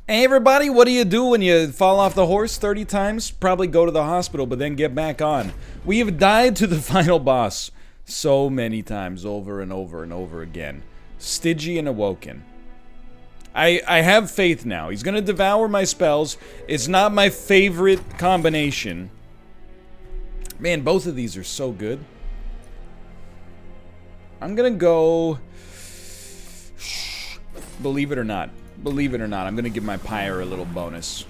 Hey everybody, what do you do when you fall off the horse 30 times? Probably go to the hospital, but then get back on. We have died to the final boss so many times, over and over and over again. Stygian Awoken. I have faith now. He's gonna devour my spells. It's not my favorite combination. Man, both of these are so good. I'm gonna go... Believe it or not. Believe it or not, I'm gonna give my pyre a little bonus.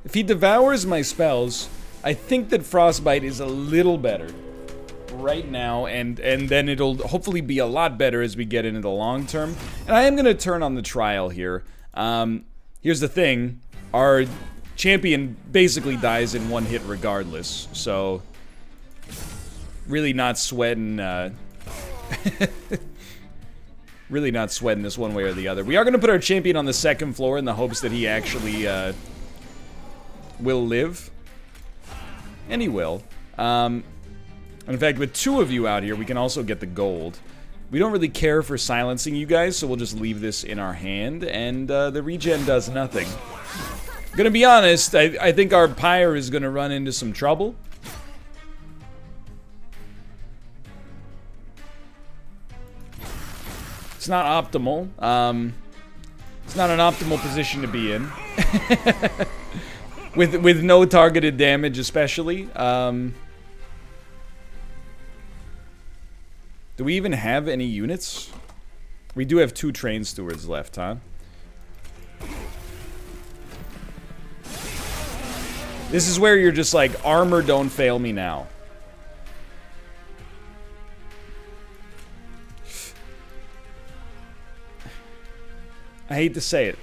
If he devours my spells, I think that Frostbite is a little better right now, and then it'll hopefully be a lot better as we get into the long term. And I am gonna turn on the trial here. Here's the thing, our champion basically dies in one hit regardless, so really not sweating, really not sweating this one way or the other. We are going to put our champion on the second floor in the hopes that he actually, will live. And he will. In fact, with two of you out here, we can also get the gold. We don't really care for silencing you guys, so we'll just leave this in our hand, and, the regen does nothing. Gonna be honest, I think our pyre is gonna run into some trouble. It's not optimal. It's not an optimal position to be in. with no targeted damage, especially. Do we even have any units? We do have 2 train stewards left, huh? This is where you're just like, armor, don't fail me now. I hate to say it.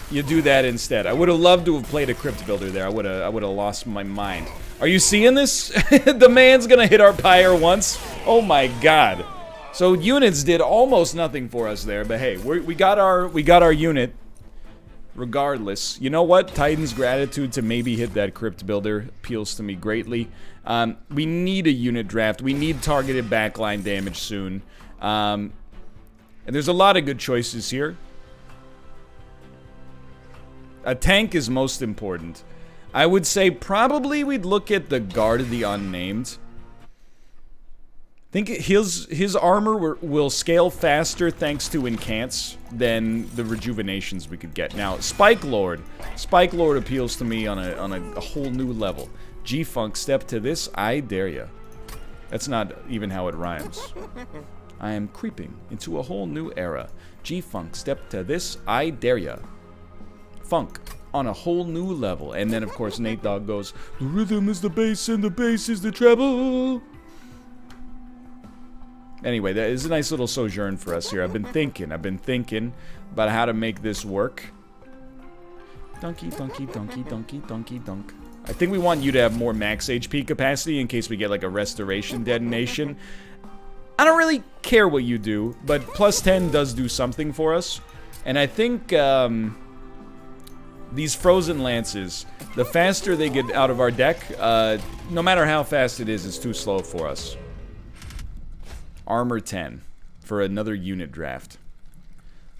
You do that instead. I would have loved to have played a crypt builder there. I would have lost my mind. Are you seeing this? The man's gonna hit our pyre once. Oh my god. So units did almost nothing for us there, but hey, we got our unit. Regardless, you know what? Titan's gratitude to maybe hit that crypt builder appeals to me greatly. We need a unit draft. We need targeted backline damage soon. And there's a lot of good choices here. A tank is most important. I would say probably we'd look at the Guard of the Unnamed. I think his armor will scale faster thanks to Incants than the rejuvenations we could get. Now, Spike Lord appeals to me on a whole new level. G-Funk, step to this, I dare ya. That's not even how it rhymes. I am creeping into a whole new era. G-Funk, step to this, I dare ya. Funk, on a whole new level. And then, of course, Nate Dogg goes, the rhythm is the bass and the bass is the treble. Anyway, that is a nice little sojourn for us here. I've been thinking about how to make this work. Donkey, donkey, donkey, donkey, donkey, dunk. I think we want you to have more max HP capacity in case we get like a restoration detonation. I don't really care what you do, but plus 10 does do something for us. And I think these Frozen Lances, the faster they get out of our deck, no matter how fast it is, it's too slow for us. Armor 10 for another unit draft.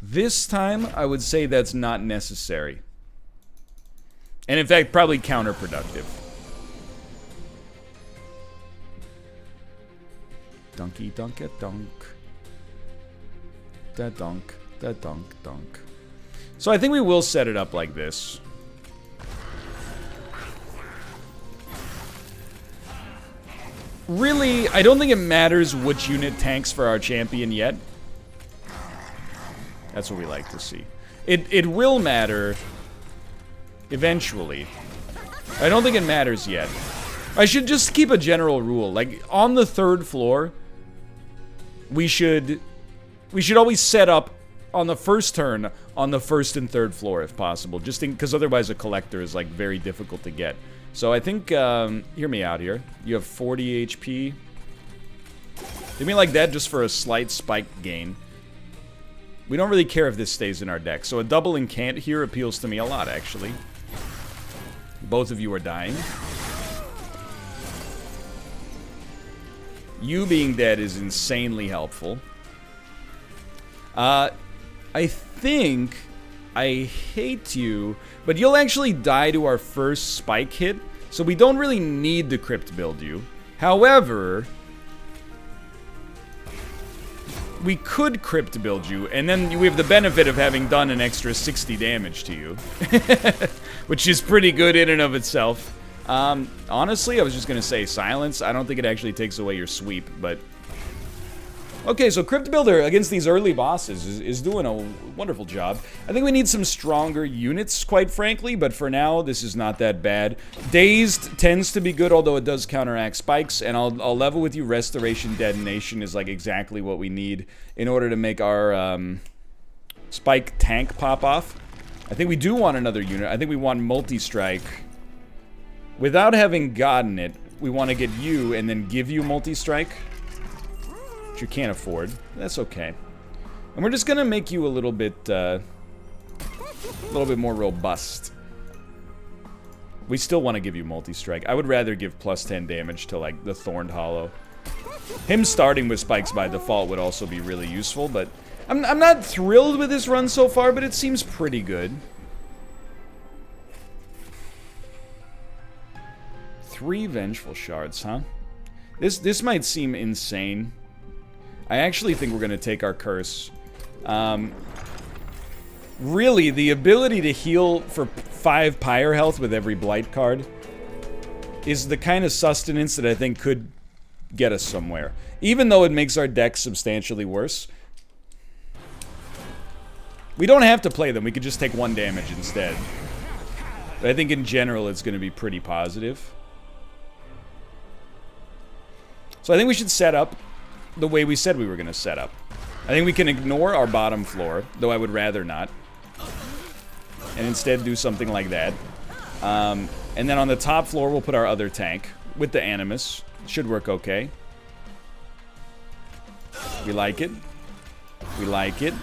This time, I would say that's not necessary. And in fact, probably counterproductive. Dunky dunk a dunk. Da dunk, da dunk, dunk. So I think we will set it up like this. Really, I don't think it matters which unit tanks for our champion yet. That's what we like to see. It will matter eventually. I don't think it matters yet. I should just keep a general rule. Like, on the 3rd floor, we should always set up on the first turn on the 1st and 3rd floor if possible. Just because otherwise a collector is, like, very difficult to get. So I think, hear me out here. You have 40 HP. Do me like that just for a slight spike gain. We don't really care if this stays in our deck. So a double incant here appeals to me a lot, actually. Both of you are dying. You being dead is insanely helpful. I think I hate you, but you'll actually die to our first spike hit, so we don't really need to crypt build you. However, we could crypt build you, and then we have the benefit of having done an extra 60 damage to you, which is pretty good in and of itself. Honestly, I was just gonna say silence. I don't think it actually takes away your sweep, but... Okay, so Crypt Builder against these early bosses is doing a wonderful job. I think we need some stronger units, quite frankly, but for now, this is not that bad. Dazed tends to be good, although it does counteract spikes, and I'll level with you. Restoration Detonation is like exactly what we need in order to make our spike tank pop off. I think we do want another unit. I think we want multi-strike. Without having gotten it, we want to get you and then give you multi-strike. Which you can't afford. That's okay. And we're just gonna make you a little bit more robust. We still want to give you multi-strike. I would rather give plus 10 damage to, like, the Thorned Hollow. Him starting with spikes by default would also be really useful, but... I'm not thrilled with this run so far, but it seems pretty good. 3 Vengeful Shards, huh? This might seem insane. I actually think we're going to take our curse. Really, the ability to heal for 5 Pyre health with every Blight card is the kind of sustenance that I think could get us somewhere. Even though it makes our deck substantially worse. We don't have to play them, we could just take 1 damage instead. But I think in general it's going to be pretty positive. So I think we should set up the way we said we were going to set up. I think we can ignore our bottom floor, though I would rather not. And instead do something like that. And then on the top floor we'll put our other tank with the Animus. Should work okay. We like it. We like it.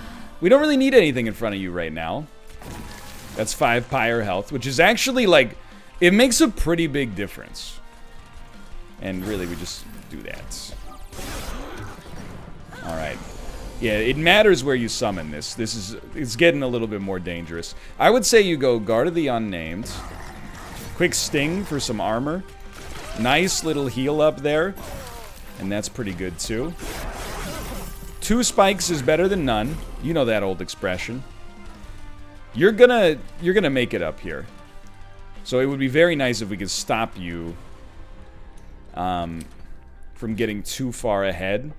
We don't really need anything in front of you right now. That's 5 Pyre health, which is actually, like, it makes a pretty big difference. And really, we just do that. Alright. Yeah, it matters where you summon this. It's getting a little bit more dangerous. I would say you go Guard of the Unnamed. Quick Sting for some armor. Nice little heal up there. And that's pretty good, too. 2 spikes is better than none. You know that old expression. You're gonna make it up here. So it would be very nice if we could stop you from getting too far ahead.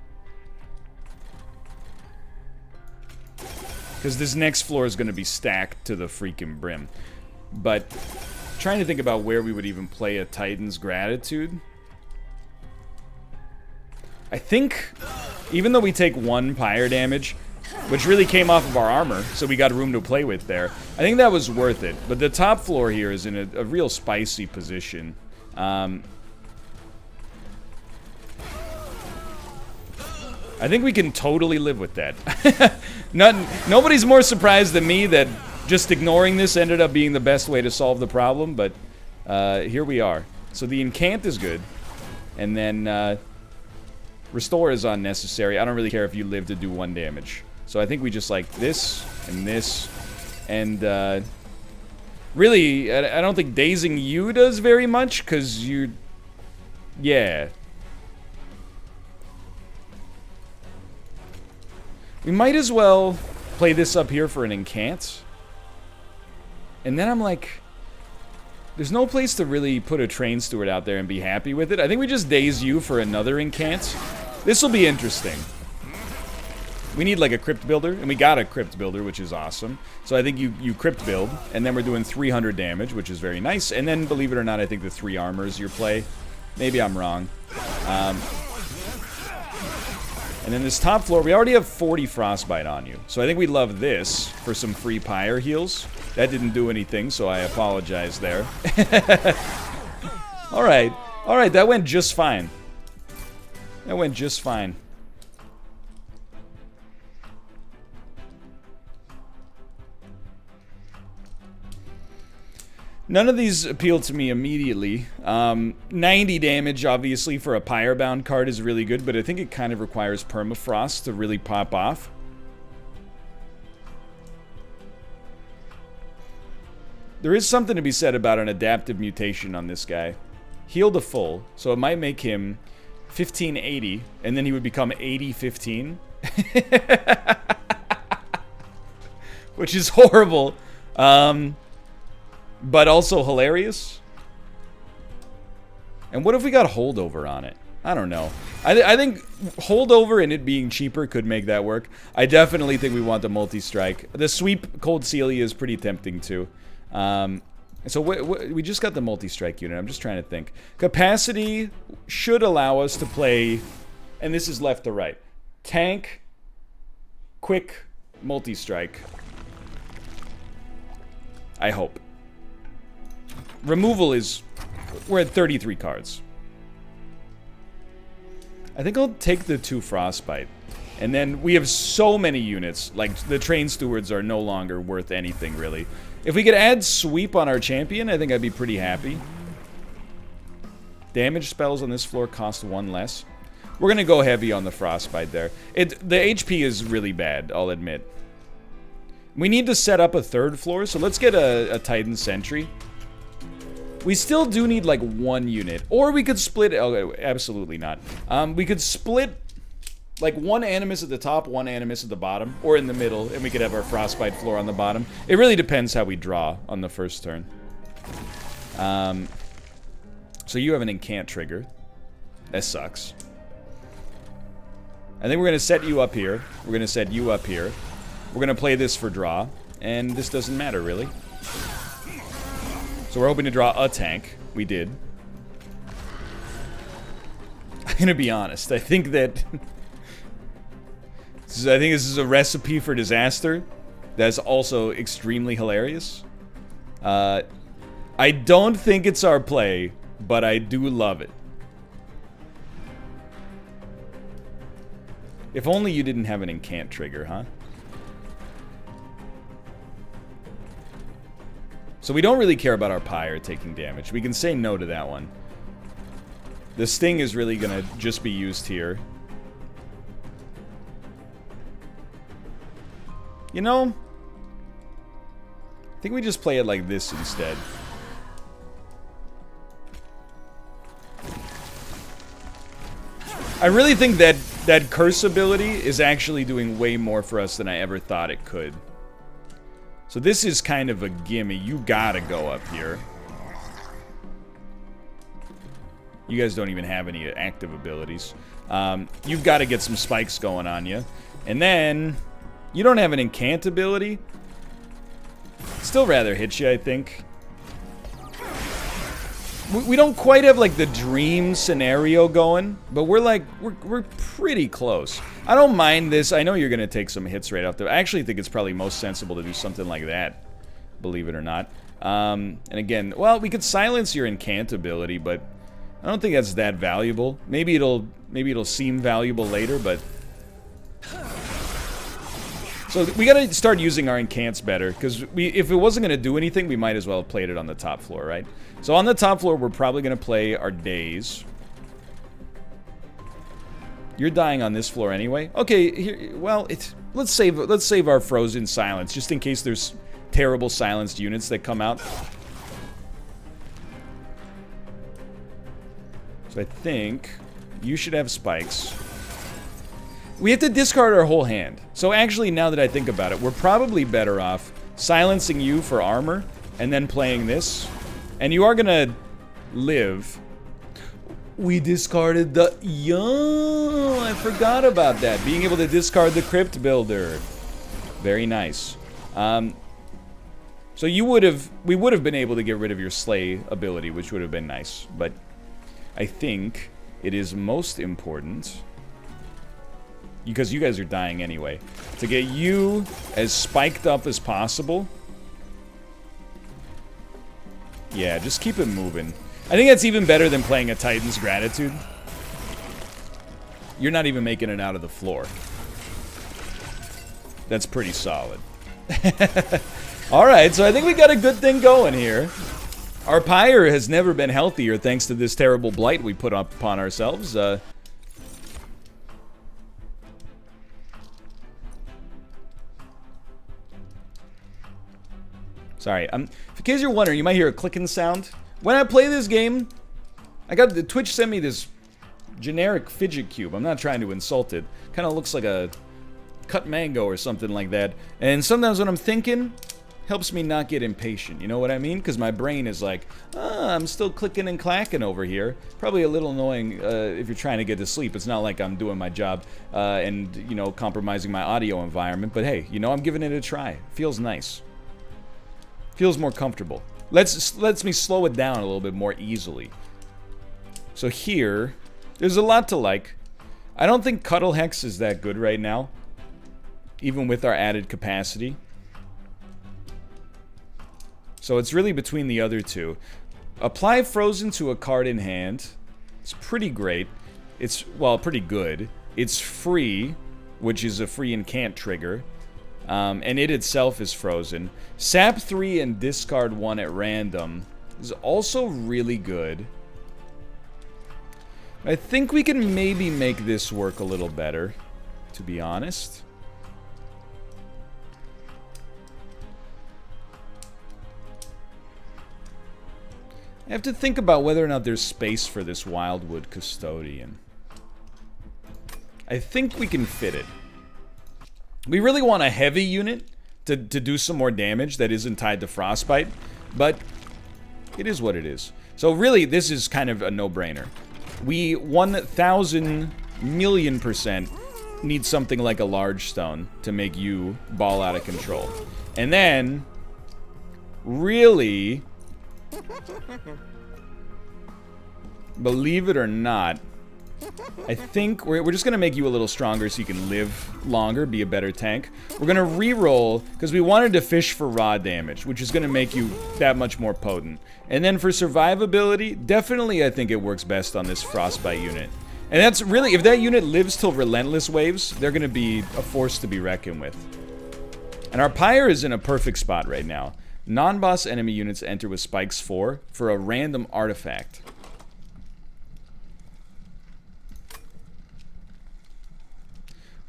Because this next floor is going to be stacked to the freaking brim. But trying to think about where we would even play a Titan's Gratitude. I think, even though we take 1 Pyre damage, which really came off of our armor, so we got room to play with there, I think that was worth it. But the top floor here is in a real spicy position. I think we can totally live with that. Nobody's more surprised than me that just ignoring this ended up being the best way to solve the problem, but here we are. So the Incant is good, and then Restore is unnecessary. I don't really care if you live to do 1 damage. So I think we just like this, and really, I don't think Dazing you does very much, because you... Yeah. We might as well play this up here for an Incant. And then I'm like... There's no place to really put a Train Steward out there and be happy with it. I think we just Daze you for another Incant. This will be interesting. We need like a Crypt Builder, and we got a Crypt Builder, which is awesome. So I think you Crypt Build, and then we're doing 300 damage, which is very nice. And then, believe it or not, I think the 3 armor is your play. Maybe I'm wrong. And then this top floor, we already have 40 Frostbite on you. So I think we love this for some free Pyre heals. That didn't do anything, so I apologize there. Alright. Alright, that went just fine. That went just fine. None of these appeal to me immediately. 90 damage, obviously, for a Pyrebound card is really good, but I think it kind of requires Permafrost to really pop off. There is something to be said about an adaptive mutation on this guy. Heal to full, so it might make him 1580, and then he would become 8015. Which is horrible. But also hilarious. And what if we got holdover on it? I don't know. I think holdover and it being cheaper could make that work. I definitely think we want the multi-strike. The sweep Cold Celia is pretty tempting too. So we just got the multi-strike unit. I'm just trying to think. Capacity should allow us to play, and this is left to right. Tank, quick, multi-strike. I hope. Removal is... We're at 33 cards. I think I'll take the 2 Frostbite. And then we have so many units. Like, the Train Stewards are no longer worth anything, really. If we could add Sweep on our champion, I think I'd be pretty happy. Damage spells on this floor cost 1 less. We're going to go heavy on the Frostbite there. The HP is really bad, I'll admit. We need to set up a 3rd floor, so let's get a Titan Sentry. We still do need, like, 1 unit. Or we could split... Oh, absolutely not. We could split, like, 1 Animus at the top, 1 Animus at the bottom. Or in the middle, and we could have our Frostbite floor on the bottom. It really depends how we draw on the first turn. So you have an Incant trigger. That sucks. I think we're going to set you up here. We're going to set you up here. We're going to play this for draw. And this doesn't matter, really. So we're hoping to draw a tank. We did. I'm gonna be honest. I think that... I think this is a recipe for disaster. That's also extremely hilarious. I don't think it's our play, but I do love it. If only you didn't have an Incant trigger, huh? So we don't really care about our Pyre taking damage. We can say no to that one. The Sting is really gonna just be used here. You know, I think we just play it like this instead. I really think that Curse ability is actually doing way more for us than I ever thought it could. So this is kind of a gimme. You gotta go up here. You guys don't even have any active abilities. You've got to get some spikes going on you. And then, you don't have an Incant ability. Still rather hit you, I think. We don't quite have, like, the dream scenario going, but we're pretty close. I don't mind this. I know you're going to take some hits right off the... I actually think it's probably most sensible to do something like that, believe it or not. And again, well, we could silence your Incant ability, but I don't think that's that valuable. Maybe it'll seem valuable later, but... So we gotta start using our Incants better, because if it wasn't gonna do anything, we might as well have played it on the top floor, right? So on the top floor, we're probably gonna play our Daze. You're dying on this floor anyway. Okay, here, well, let's save our Frozen Silence, just in case there's terrible silenced units that come out. So I think you should have spikes. We have to discard our whole hand. So actually, now that I think about it, we're probably better off silencing you for armor and then playing this. And you are gonna live. We discarded the... Yo, I forgot about that. Being able to discard the Crypt Builder. Very nice. So we would have been able to get rid of your Slay ability, which would have been nice. But I think it is most important, because you guys are dying anyway, to get you as spiked up as possible. Yeah, just keep it moving. I think that's even better than playing a Titan's Gratitude. You're not even making it out of the floor. That's pretty solid. Alright, so I think we got a good thing going here. Our pyre has never been healthier thanks to this terrible blight we put up upon ourselves. Sorry, in case you're wondering, you might hear a clicking sound. When I play this game, the Twitch sent me this generic fidget cube. I'm not trying to insult it. Kind of looks like a cut mango or something like that. And sometimes when I'm thinking, helps me not get impatient. You know what I mean? Because my brain is like, I'm still clicking and clacking over here. Probably a little annoying if you're trying to get to sleep. It's not like I'm doing my job and, you know, compromising my audio environment. But hey, you know, I'm giving it a try. Feels nice. Feels more comfortable. Lets me slow it down a little bit more easily. So here, there's a lot to like. I don't think Cuddle Hex is that good right now, even with our added capacity. So it's really between the other two. Apply Frozen to a card in hand. It's pretty great. It's, well, pretty good. It's free, which is a free incant trigger. And it itself is frozen. Sap 3 and discard 1 at random is also really good. I think we can maybe make this work a little better, to be honest. I have to think about whether or not there's space for this Wildwood Custodian. I think we can fit it. We really want a heavy unit to do some more damage that isn't tied to Frostbite, but it is what it is. So really, this is kind of a no-brainer. We 1,000,000,000% need something like a large stone to make you ball out of control. And then, really, believe it or not, I think we're just going to make you a little stronger so you can live longer, be a better tank. We're going to re-roll, because we wanted to fish for raw damage, which is going to make you that much more potent. And then for survivability, definitely I think it works best on this Frostbite unit. And that's really, if that unit lives till Relentless Waves, they're going to be a force to be reckoned with. And our Pyre is in a perfect spot right now. Non-boss enemy units enter with Spikes 4 for a random artifact.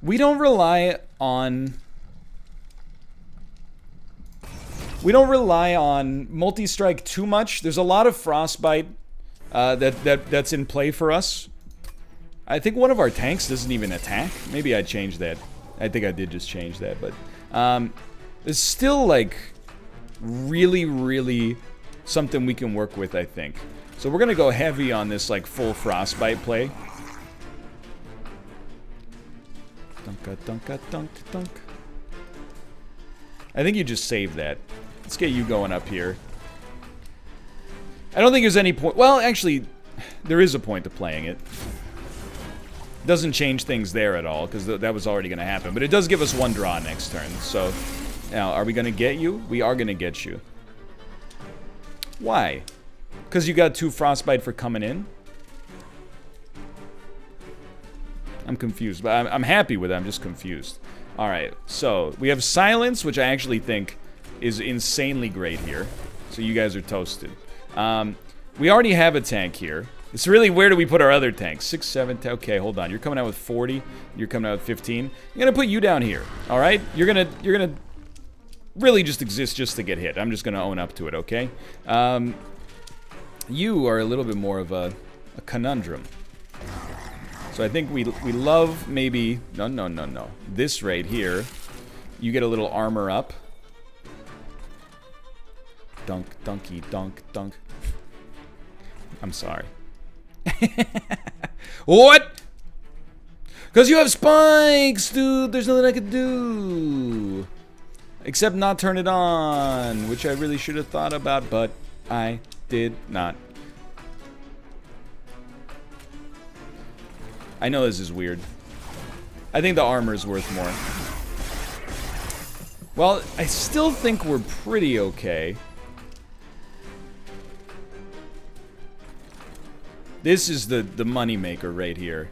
We don't rely on multi-strike too much. There's a lot of Frostbite that's in play for us. I think one of our tanks doesn't even attack. Maybe I changed that. I think I did just change that, but it's still like really, really something we can work with, I think. So we're gonna go heavy on this like full Frostbite play. Dunka, dunka, dunk, dunk. I think you just save that. Let's get you going up here. I don't think there's any point. Well, actually, there is a point to playing it. Doesn't change things there at all, because that was already going to happen. But it does give us one draw next turn. So, now, are we going to get you? We are going to get you. Why? Because you got 2 Frostbite for coming in? I'm confused, but I'm happy with it. I'm just confused. Alright, so we have Silence, which I actually think is insanely great here. So you guys are toasted. We already have a tank here. It's really, where do we put our other tanks? 6, 7, 10. Okay, hold on. You're coming out with 40. You're coming out with 15. I'm gonna put you down here. Alright? You're gonna really just exist just to get hit. I'm just gonna own up to it, okay? You are a little bit more of a conundrum. So I think we love maybe... No. This right here. You get a little armor up. Dunk, dunky, dunk, dunk. I'm sorry. What? Because you have spikes, dude. There's nothing I could do. Except not turn it on. Which I really should have thought about, but I did not. I know this is weird. I think the armor is worth more. Well, I still think we're pretty okay. This is the money maker right here.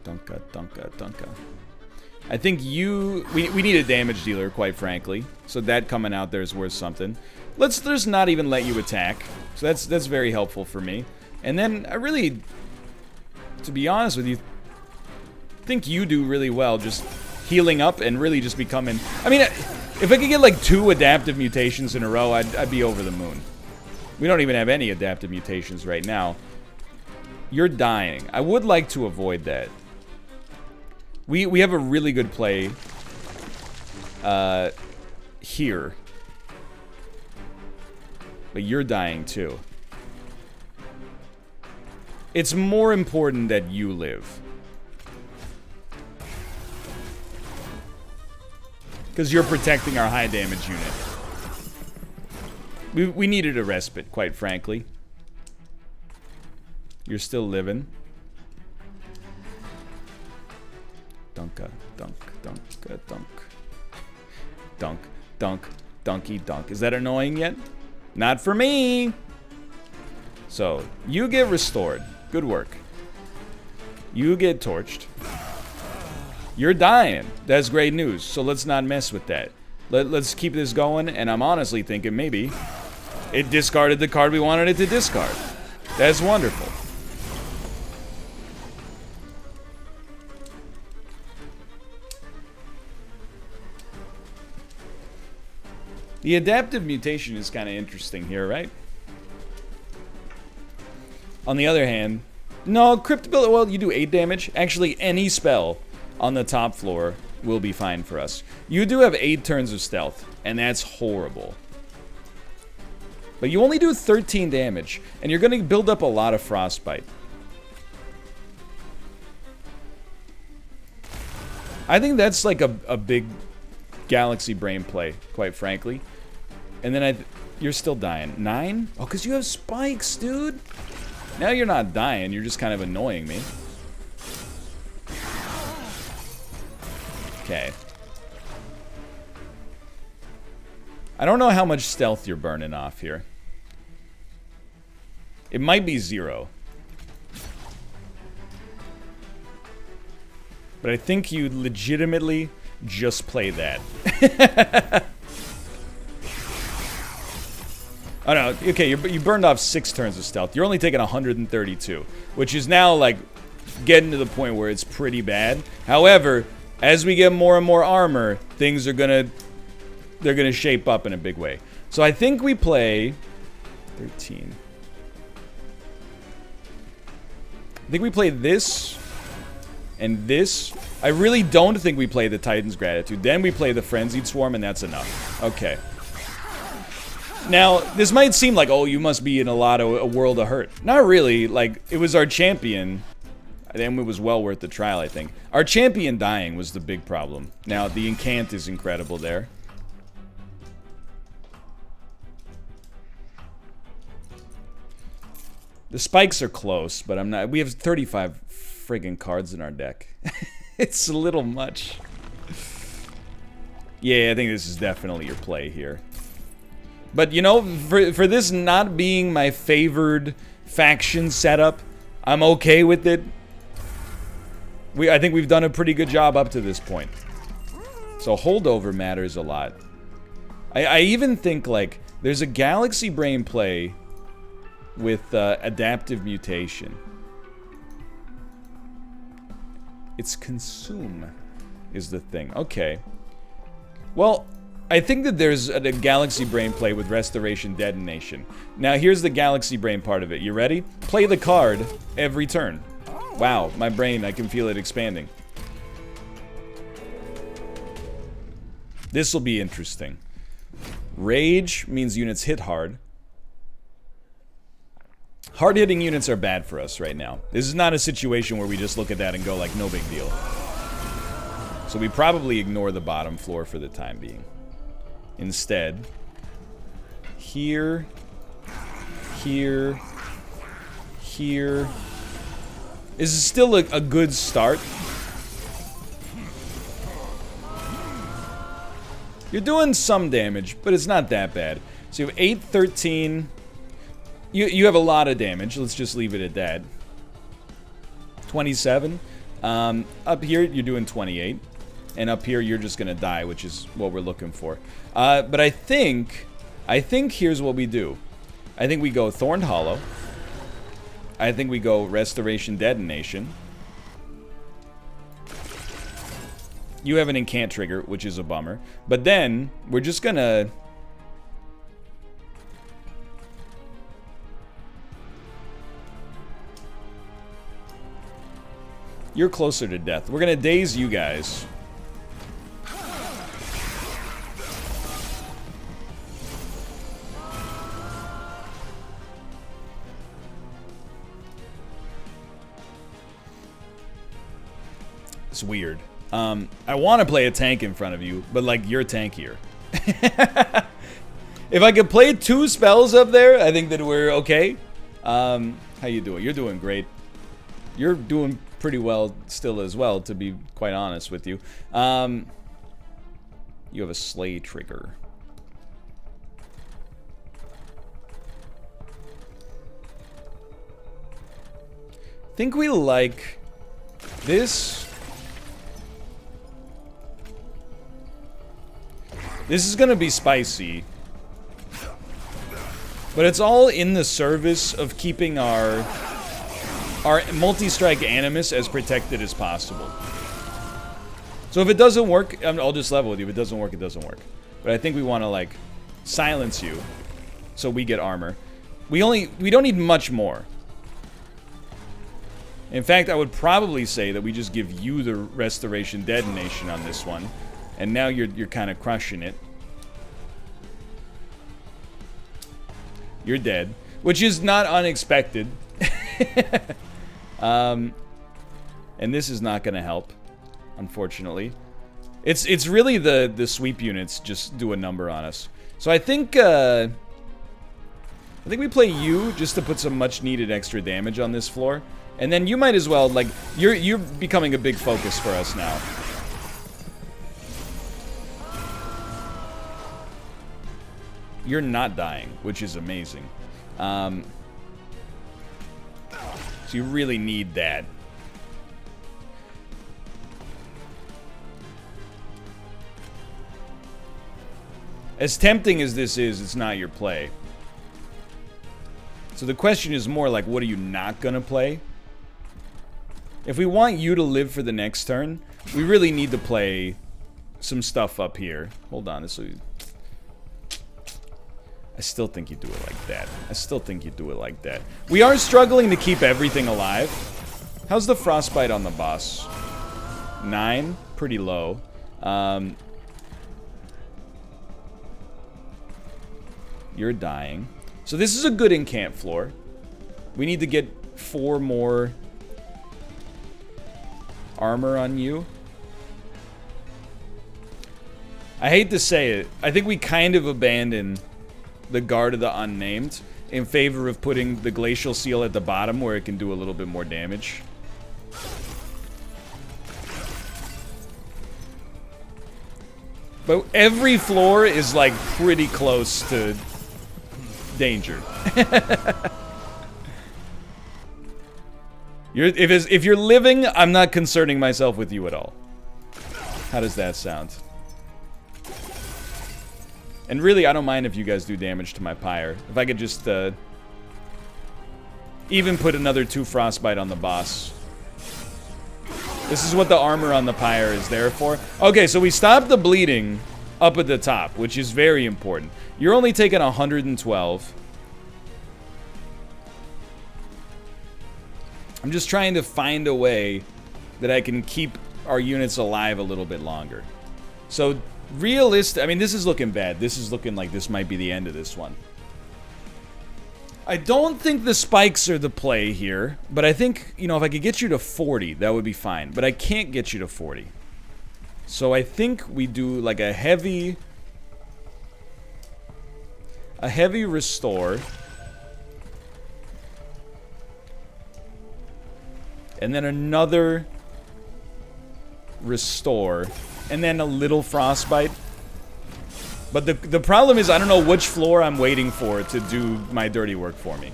Dunka, dunka, dunka. I think we need a damage dealer, quite frankly. So that coming out there is worth something. Let's just not even let you attack. So that's very helpful for me. And then I really, to be honest with you, think you do really well just healing up and really just becoming... I mean, if I could get like 2 adaptive mutations in a row, I'd be over the moon. We don't even have any adaptive mutations right now. You're dying. I would like to avoid that. We have a really good play here. But you're dying too. It's more important that you live. Because you're protecting our high damage unit. We needed a respite, quite frankly. You're still living. Dunka, dunk, dunka, dunk. Dunk, dunk, dunky, dunk. Is that annoying yet? Not for me! So, you get restored. Good work. You get torched. You're dying. That's great news. So let's not mess with that. Let's keep this going, and I'm honestly thinking maybe it discarded the card we wanted it to discard. That's wonderful. The adaptive mutation is kind of interesting here, right? On the other hand, no, Cryptobuilder, well, you do 8 damage. Actually, any spell on the top floor will be fine for us. You do have 8 turns of stealth, and that's horrible. But you only do 13 damage, and you're going to build up a lot of frostbite. I think that's like a big Galaxy Brain play, quite frankly. And then you're still dying. 9? Oh, because you have spikes, dude. Now you're not dying, you're just kind of annoying me. Okay. I don't know how much stealth you're burning off here. It might be 0. But I think you legitimately just play that. Oh no, okay, you burned off 6 turns of stealth. You're only taking 132, which is now, like, getting to the point where it's pretty bad. However, as we get more and more armor, things are they're gonna shape up in a big way. So I think we play 13. I think we play this and this. I really don't think we play the Titan's Gratitude. Then we play the Frenzied Swarm, and that's enough. Okay. Now, this might seem like, oh, you must be in a world of hurt. Not really. Like, it was our champion, and it was well worth the trial, I think. Our champion dying was the big problem. Now, the incant is incredible there. The spikes are close, but I'm not... We have 35 friggin' cards in our deck. It's a little much. Yeah, I think this is definitely your play here. But, you know, for this not being my favored faction setup, I'm okay with it. I think we've done a pretty good job up to this point. So holdover matters a lot. I even think, like, there's a Galaxy Brain play with adaptive mutation. It's consume is the thing. Okay. Well... I think that there's a Galaxy Brain play with Restoration Detonation. Now, here's the Galaxy Brain part of it. You ready? Play the card every turn. Wow, my brain, I can feel it expanding. This will be interesting. Rage means units hit hard. Hard-hitting units are bad for us right now. This is not a situation where we just look at that and go like, no big deal. So we probably ignore the bottom floor for the time being. Instead, here, here, here. This is still a good start. You're doing some damage, but it's not that bad. So you have 8, 13. You have a lot of damage. Let's just leave it at that. 27. Up here, you're doing 28. And up here, you're just gonna die, which is what we're looking for. But I think here's what we do. I think we go Thorned Hollow. I think we go Restoration Detonation. You have an Incant trigger, which is a bummer. But then, we're just gonna... You're closer to death. We're gonna daze you guys. It's weird. I want to play a tank in front of you, but like you're tankier. If I could play 2 spells up there, I think that we're okay. How you doing? You're doing great. You're doing pretty well still as well, to be quite honest with you. You have a Slay trigger. Think we like this. This is gonna be spicy. But it's all in the service of keeping our multi-strike Animus as protected as possible. So if it doesn't work, I'll just level with you. If it doesn't work, it doesn't work. But I think we want to, like, silence you so we get armor. We don't need much more. In fact, I would probably say that we just give you the Restoration Detonation on this one. And now you're kind of crushing it. You're dead, which is not unexpected. And this is not going to help, unfortunately. It's really the sweep units just do a number on us. So I think we play you just to put some much needed extra damage on this floor, and then you might as well, like, you're becoming a big focus for us now. You're not dying, which is amazing. So you really need that. As tempting as this is, it's not your play. So the question is more like, what are you not gonna play? If we want you to live for the next turn, we really need to play some stuff up here. Hold on, this will... I still think you do it like that. I still think you do it like that. We are struggling to keep everything alive. How's the frostbite on the boss? 9? Pretty low. You're dying. So this is a good incant floor. We need to get 4 more armor on you. I hate to say it. I think we kind of abandoned the Guard of the Unnamed in favor of putting the Glacial Seal at the bottom where it can do a little bit more damage. But every floor is like pretty close to danger. If you're living, I'm not concerning myself with you at all. How does that sound? And really, I don't mind if you guys do damage to my pyre. If I could just, even put another 2 frostbite on the boss. This is what the armor on the pyre is there for. Okay, so we stopped the bleeding up at the top, which is very important. You're only taking 112. I'm just trying to find a way that I can keep our units alive a little bit longer. So... I mean, this is looking bad. This is looking like this might be the end of this one. I don't think the spikes are the play here, but I think, you know, if I could get you to 40, that would be fine. But I can't get you to 40. So I think we do like a heavy restore. And then another restore. And then a little frostbite. But the problem is I don't know which floor I'm waiting for to do my dirty work for me.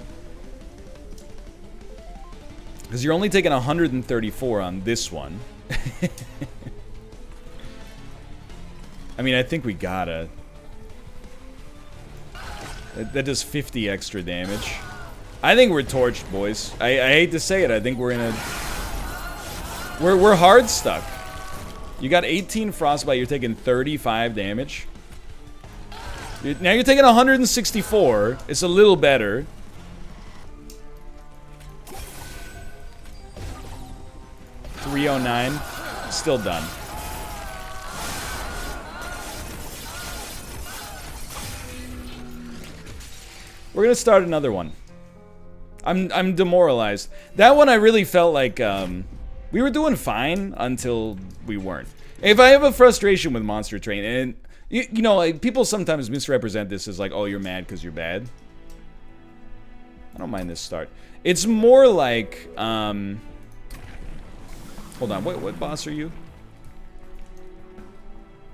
Because you're only taking 134 on this one. I mean, I think we gotta. That does 50 extra damage. I think we're torched, boys. I hate to say it. I think we're in a... We're hard stuck. You got 18 frostbite. You're taking 35 damage. Now you're taking 164. It's a little better. $309. Still done. We're gonna start another one. I'm demoralized. That one I really felt like we were doing fine until we weren't. If I have a frustration with Monster Train, and you know, like, people sometimes misrepresent this as like, oh, you're mad because you're bad. I don't mind this start. It's more like hold on, what boss are you?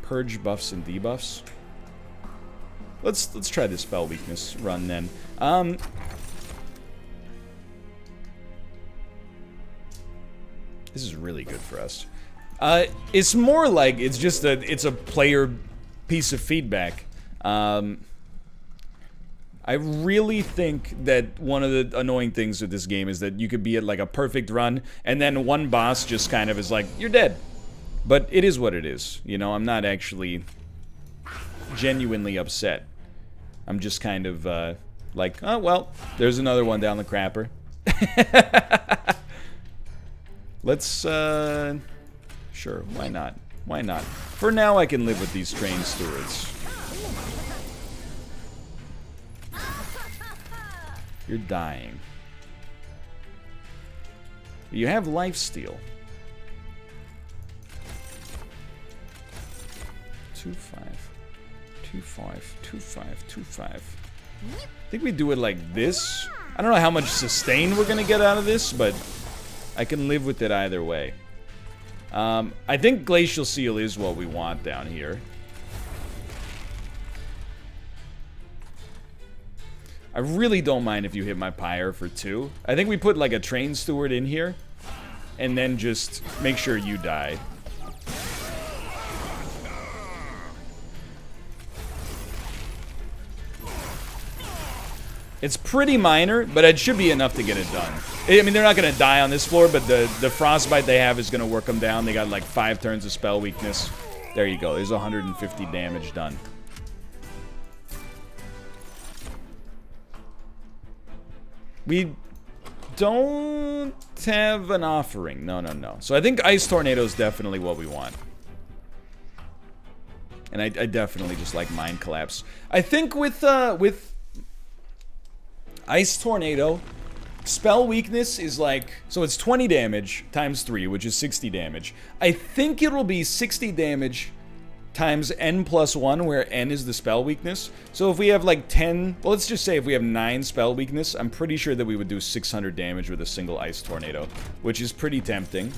Purge buffs and debuffs. Let's try this spell weakness run then. This is really good for us. It's more like it's just a player piece of feedback. I really think that one of the annoying things with this game is that you could be at like a perfect run, and then one boss just kind of is like, you're dead. But it is what it is. You know, I'm not actually genuinely upset. I'm just kind of like, oh well, there's another one down the crapper. Let's sure, why not? Why not? For now I can live with these trained stewards. You're dying. You have lifesteal. 2-5. 2-5. 2-5. 2-5. I think we do it like this. I don't know how much sustain we're gonna get out of this, but I can live with it either way. I think Glacial Seal is what we want down here. I really don't mind if you hit my Pyre for 2. I think we put like a Train Steward in here, and then just make sure you die. It's pretty minor, but it should be enough to get it done. I mean, they're not going to die on this floor, but the frostbite they have is going to work them down. They got like 5 turns of spell weakness. There you go. There's 150 damage done. We don't have an offering. No, no, no. So I think Ice Tornado is definitely what we want. And I definitely just like Mind Collapse. I think with Ice Tornado, spell weakness is like, so it's 20 damage times 3, which is 60 damage. I think it'll be 60 damage times n+1, where n is the spell weakness. So if we have like 10, well, let's just say if we have 9 spell weakness, I'm pretty sure that we would do 600 damage with a single Ice Tornado, which is pretty tempting.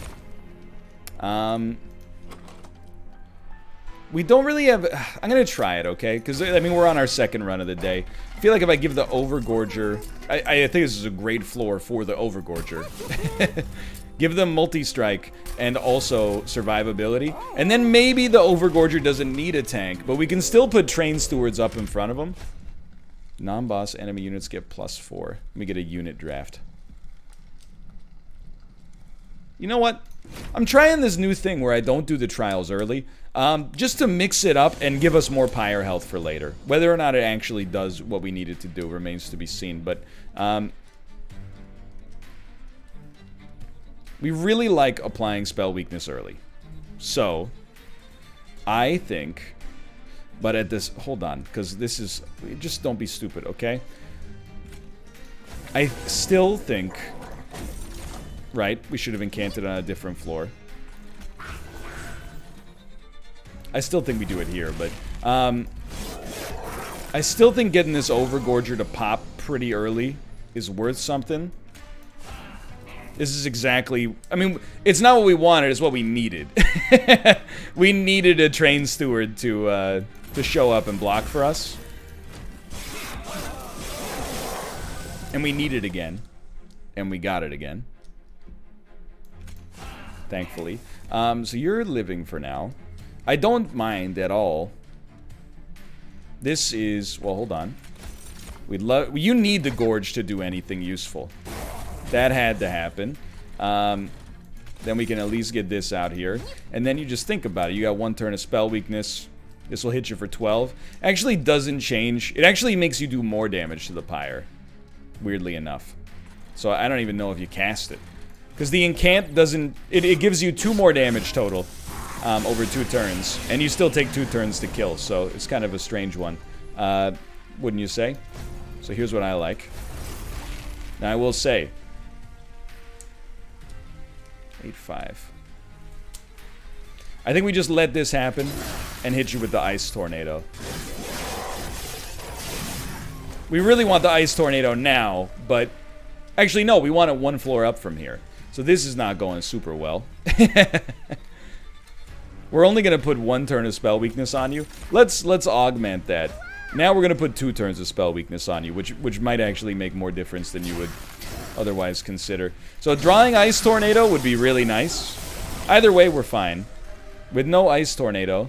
We don't really have... I'm going to try it, okay? Because, I mean, we're on our second run of the day. I feel like if I give the Overgorger... I think this is a great floor for the Overgorger. Give them multi-strike and also survivability. And then maybe the Overgorger doesn't need a tank, but we can still put Train Stewards up in front of them. Non-boss enemy units get +4. Let me get a unit draft. You know what? I'm trying this new thing where I don't do the trials early. Just to mix it up and give us more Pyre health for later. Whether or not it actually does what we need it to do remains to be seen, but we really like applying spell weakness early. So, I think, but at this, hold on, because this is, just don't be stupid, okay? I still think, right, we should have encanted on a different floor. I still think we do it here, but I still think getting this Overgorger to pop pretty early is worth something. This is exactly... I mean, it's not what we wanted, it's what we needed. We needed a Train Steward to show up and block for us. And we need it again. And we got it again. Thankfully. So you're living for now. I don't mind at all This is... Well, hold on. We'd love... You need the Gorge to do anything useful. That had to happen. Then we can at least get this out here. And then you just think about it. You got 1 turn of spell weakness. This will hit you for 12. Actually doesn't change. It actually makes you do more damage to the pyre. Weirdly enough. So I don't even know if you cast it. Because the incant doesn't... It gives you 2 more damage total over 2 turns. And you still take 2 turns to kill. So it's kind of a strange one. Wouldn't you say? So here's what I like. Now I will say... 8-5. I think we just let this happen and hit you with the Ice Tornado. We really want the Ice Tornado now, but... Actually, no, we want it 1 floor up from here. So this is not going super well. We're only going to put 1 turn of spell weakness on you. Let's augment that. Now we're going to put 2 turns of spell weakness on you, which might actually make more difference than you would otherwise consider. So drawing Ice Tornado would be really nice. Either way, we're fine. With no Ice Tornado,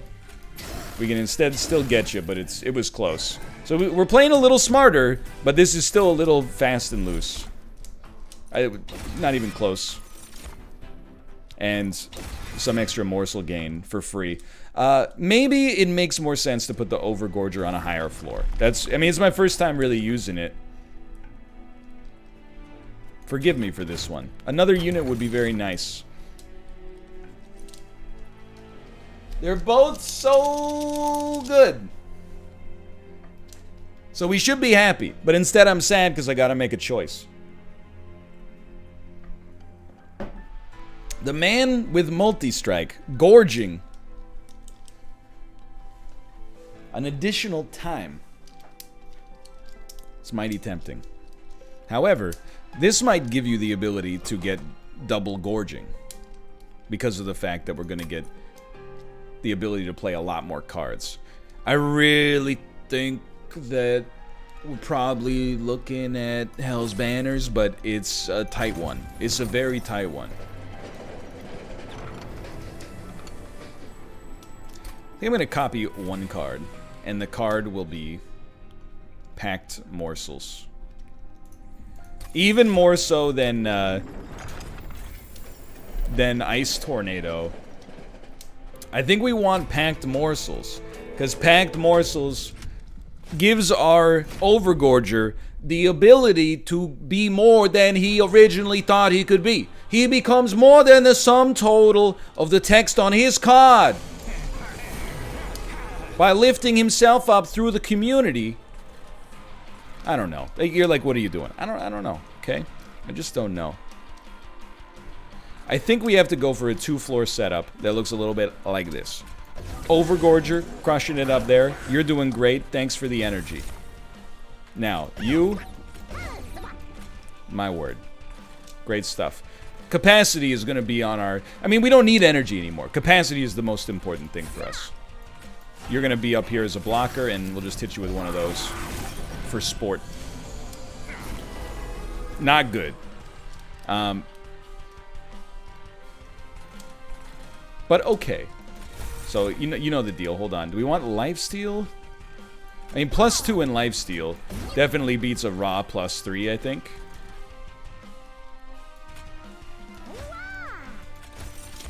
we can instead still get you, but it was close. So we're playing a little smarter, but this is still a little fast and loose. Not even close. And some extra morsel gain for free. Maybe it makes more sense to put the Overgorger on a higher floor. I mean, it's my first time really using it. Forgive me for this one. Another unit would be very nice. They're both so good. So we should be happy. But instead I'm sad because I gotta make a choice. The man with multi-strike. Gorging. An additional time. It's mighty tempting. However, this might give you the ability to get double gorging. Because of the fact that we're going to get the ability to play a lot more cards. I really think that we're probably looking at Hell's Banners, but it's a tight one. It's a very tight one. I think I'm going to copy 1 card, and the card will be Packed Morsels. Even more so than Ice Tornado. I think we want Packed Morsels, because Packed Morsels gives our Overgorger the ability to be more than he originally thought he could be. He becomes more than the sum total of the text on his card. By lifting himself up through the community. I don't know. You're like, what are you doing? I don't know, okay? I just don't know. I think we have to go for a 2-floor setup that looks a little bit like this. Overgorger, crushing it up there. You're doing great. Thanks for the energy. Now, you... My word. Great stuff. Capacity is going to be on our... I mean, we don't need energy anymore. Capacity is the most important thing for us. You're going to be up here as a blocker, and we'll just hit you with one of those for sport. Not good. But okay. So, you know the deal. Hold on. Do we want lifesteal? I mean, +2 in lifesteal definitely beats a raw +3, I think.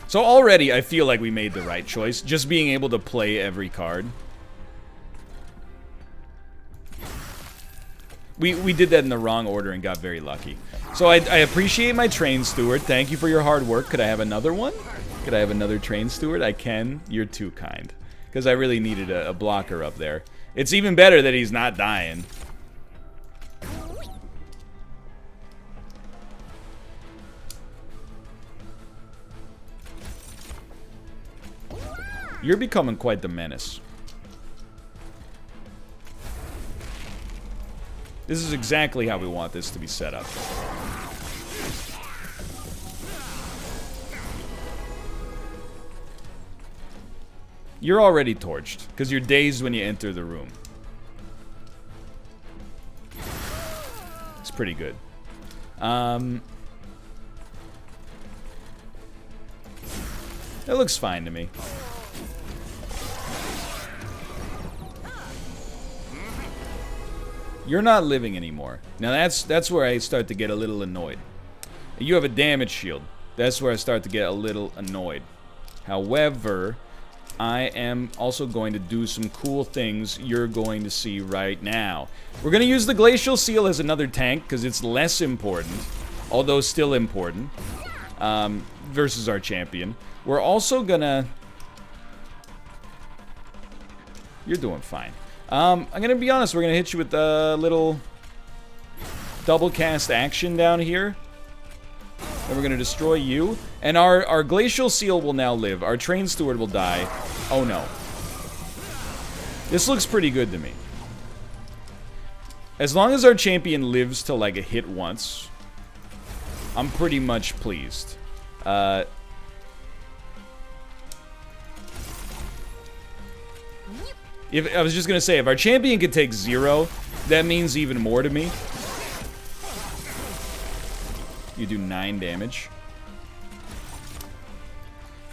So already, I feel like we made the right choice. Just being able to play every card. We did that in the wrong order and got very lucky. So I appreciate my train steward. Thank you for your hard work. Could I have another one? Could I have another train steward? I can. You're too kind. Because I really needed a blocker up there. It's even better that he's not dying. You're becoming quite the menace. This is exactly how we want this to be set up. You're already torched, because you're dazed when you enter the room. It's pretty good. That looks fine to me. You're not living anymore. Now that's where I start to get a little annoyed. You have a damage shield. That's where I start to get a little annoyed. However, I am also going to do some cool things you're going to see right now. We're going to use the Glacial Seal as another tank because it's less important, although still important, versus our champion. We're also going to... You're doing fine. I'm going to be honest, we're going to hit you with a little double cast action down here. Then we're going to destroy you. And our Glacial Seal will now live. Our Train Steward will die. Oh no. This looks pretty good to me. As long as our champion lives to like a hit once, I'm pretty much pleased. If I was just going to say, if our champion could take 0, that means even more to me. You do 9 damage.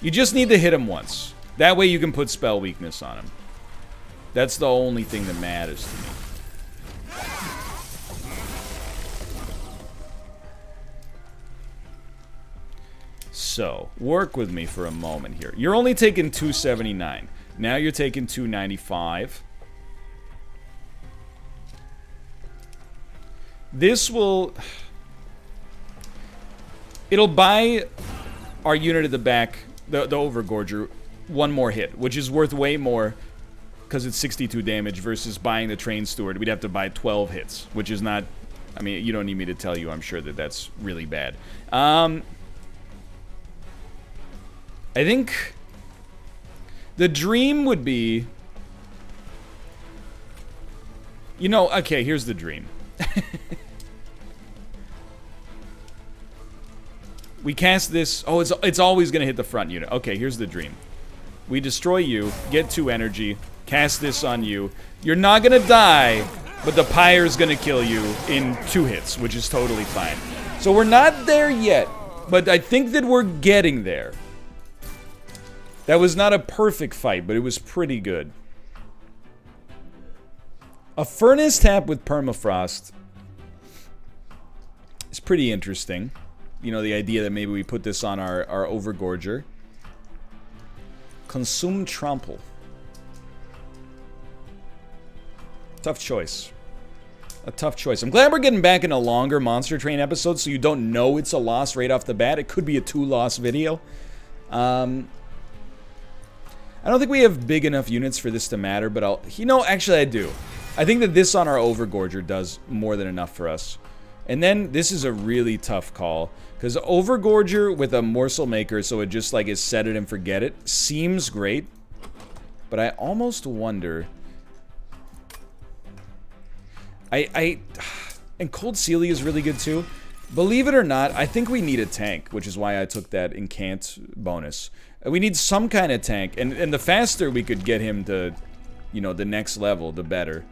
You just need to hit him once. That way you can put spell weakness on him. That's the only thing that matters to me. So, work with me for a moment here. You're only taking 279. Now you're taking 295. This will... It'll buy our unit at the back, the Overgorger, one more hit, which is worth way more because it's 62 damage versus buying the Train Steward. We'd have to buy 12 hits, which is not... I mean, you don't need me to tell you, I'm sure that that's really bad. I think the dream would be... You know, okay, here's the dream. We cast this... Oh, it's always going to hit the front unit. Okay, here's the dream. We destroy you, get 2 energy, cast this on you. You're not going to die, but the Pyre's going to kill you in 2 hits, which is totally fine. So we're not there yet, but I think that we're getting there. That was not a perfect fight, but it was pretty good. A Furnace Tap with Permafrost is pretty interesting. You know, the idea that maybe we put this on our Overgorger. Consume Trample. Tough choice. A tough choice. I'm glad we're getting back in a longer Monster Train episode so you don't know it's a loss right off the bat. It could be a 2-loss video. I don't think we have big enough units for this to matter, but I'll... You know, actually I do. I think that this on our Overgorger does more than enough for us. And then, this is a really tough call. Because Overgorger with a Morsel Maker, so it just like is set it and forget it, seems great. But I almost wonder... And Cold Sealy is really good too. Believe it or not, I think we need a tank, which is why I took that Incant bonus. We need some kind of tank, and the faster we could get him to, you know, the next level, the better.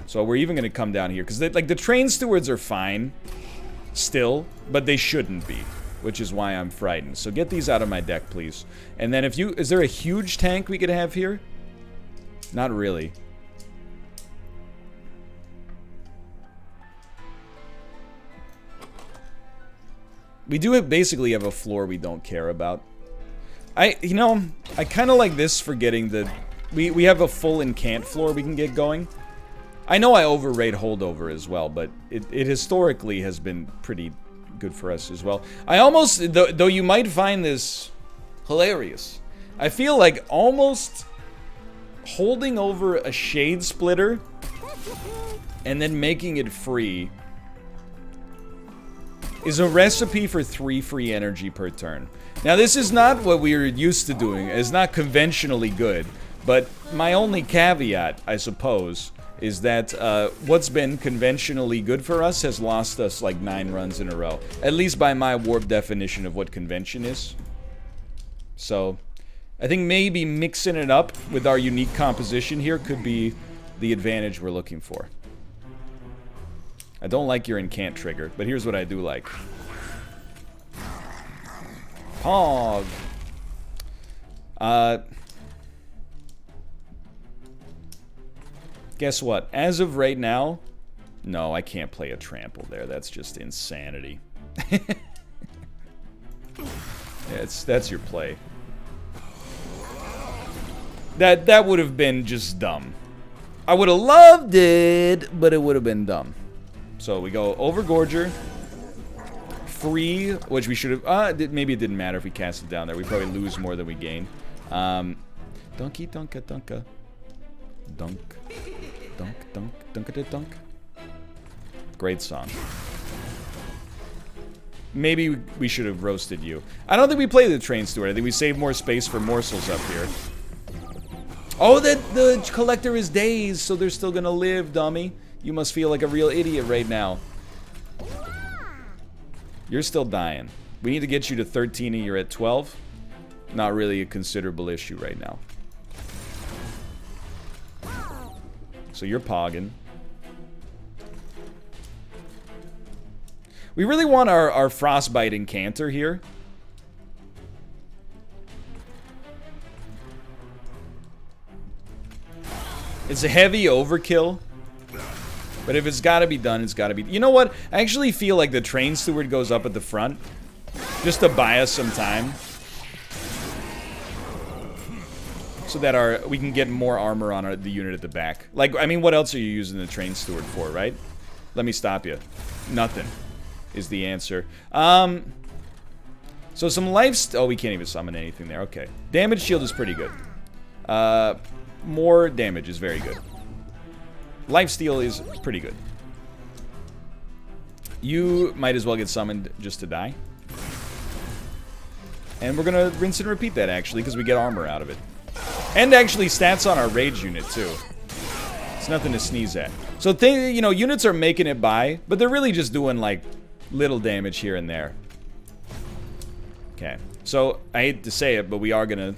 So we're even going to come down here, because like the Train Stewards are fine, still, but they shouldn't be, which is why I'm frightened. So get these out of my deck, please. And then if you, is there a huge tank we could have here? Not really. We do basically have a floor we don't care about. You know, I kind of like this for getting the... We have a full Incant floor we can get going. I know I overrate Holdover as well, but it historically has been pretty good for us as well. I almost... Though you might find this hilarious. I feel like almost holding over a Shade Splitter and then making it free is a recipe for 3 free energy per turn. Now, this is not what we are used to doing. It's not conventionally good. But my only caveat, I suppose, is that what's been conventionally good for us has lost us like 9 runs in a row. At least by my warped definition of what convention is. So, I think maybe mixing it up with our unique composition here could be the advantage we're looking for. I don't like your Incant trigger, but here's what I do like. Pog! Guess what? As of right now, no, I can't play a trample there. That's just insanity. Yeah, that's your play. That would have been just dumb. I would have loved it, but it would have been dumb. So we go Overgorger. Free, which we should have... maybe it didn't matter if we cast it down there. We probably lose more than we gain. Dunky dunka dunka. Dunk. Dunk dunk dunka dunk. Great song. Maybe we should have roasted you. I don't think we played the Train Steward. I think we saved more space for morsels up here. Oh, the collector is dazed, so they're still gonna live, dummy. You must feel like a real idiot right now. You're still dying. We need to get you to 13 and you're at 12. Not really a considerable issue right now. So you're pogging. We really want our Frostbite Incanter here. It's a heavy overkill. But if it's gotta be done, it's gotta be... You know what? I actually feel like the Train Steward goes up at the front. Just to buy us some time. So that we can get more armor on the unit at the back. Like, I mean, what else are you using the Train Steward for, right? Let me stop you. Nothing is the answer. So some life... Oh, we can't even summon anything there. Okay. Damage shield is pretty good. More damage is very good. Lifesteal is pretty good. You might as well get summoned just to die. And we're gonna rinse and repeat that, actually, because we get armor out of it. And actually stats on our rage unit, too. It's nothing to sneeze at. So, you know, units are making it by, but they're really just doing, like, little damage here and there. Okay. So, I hate to say it, but we are gonna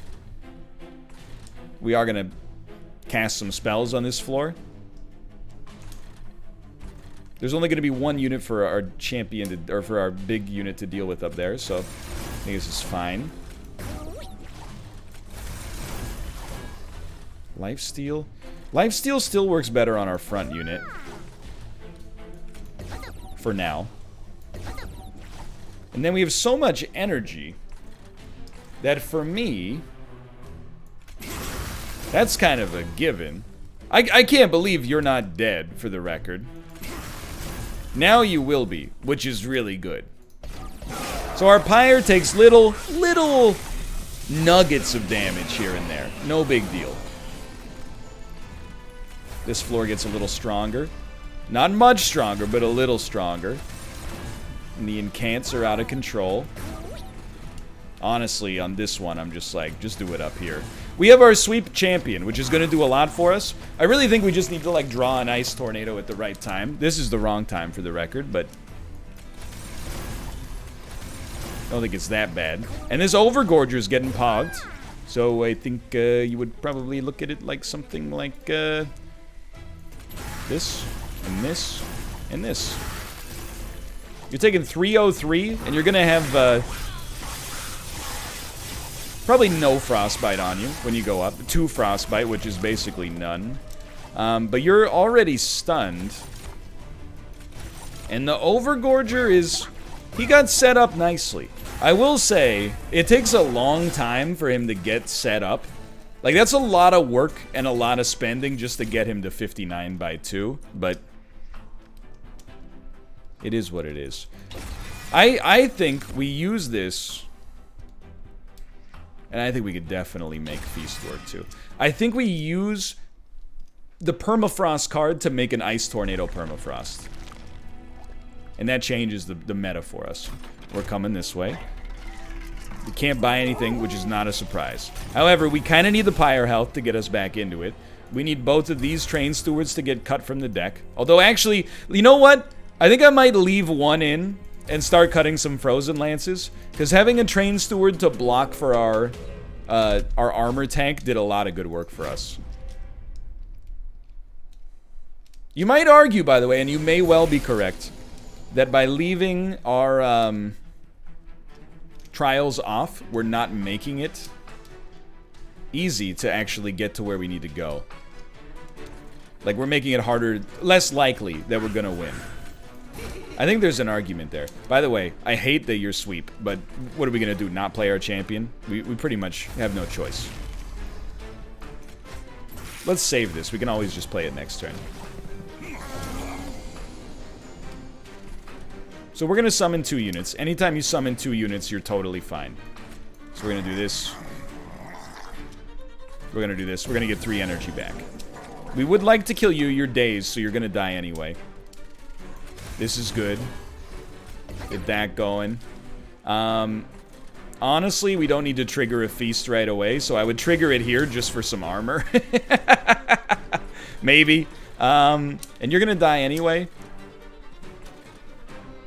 cast some spells on this floor. There's only going to be one unit for our champion, or for our big unit to deal with up there, so I think this is fine. Lifesteal. Lifesteal still works better on our front unit. For now. And then we have so much energy that for me, that's kind of a given. I can't believe you're not dead, for the record. Now you will be, which is really good. So our Pyre takes little nuggets of damage here and there. No big deal. This floor gets a little stronger. Not much stronger, but a little stronger. And the incants are out of control. Honestly, on this one, I'm just like, just do it up here. We have our sweep champion, which is going to do a lot for us. I really think we just need to, like, draw an ice tornado at the right time. This is the wrong time for the record, but I don't think it's that bad. And this Overgorger is getting pogged. So I think you would probably look at it like something like this, and this, and this. You're taking 303, and you're going to have... probably no frostbite on you when you go up. 2 frostbite, which is basically none. But you're already stunned. And the Overgorger is... He got set up nicely. I will say, it takes a long time for him to get set up. Like, that's a lot of work and a lot of spending just to get him to 59 by 2. But it is what it is. I think we use this... And I think we could definitely make Feast work, too. I think we use the Permafrost card to make an Ice Tornado Permafrost. And that changes the meta for us. We're coming this way. We can't buy anything, which is not a surprise. However, we kind of need the Pyre health to get us back into it. We need both of these Train Stewards to get cut from the deck. Although, actually, you know what? I think I might leave one in and start cutting some Frozen Lances. Because having a Train Steward to block for our armor tank did a lot of good work for us. You might argue, by the way, and you may well be correct, that by leaving our trials off, we're not making it easy to actually get to where we need to go. Like, we're making it harder, less likely that we're gonna win. I think there's an argument there. By the way, I hate that you're sweep, but what are we gonna do, not play our champion? We pretty much have no choice. Let's save this. We can always just play it next turn. So we're gonna summon 2 units. Anytime you summon 2 units, you're totally fine. So we're gonna do this. We're gonna do this. We're gonna get 3 energy back. We would like to kill you. You're dazed, so you're gonna die anyway. This is good. Get that going. Honestly, we don't need to trigger a feast right away, so I would trigger it here just for some armor. Maybe. And you're gonna die anyway.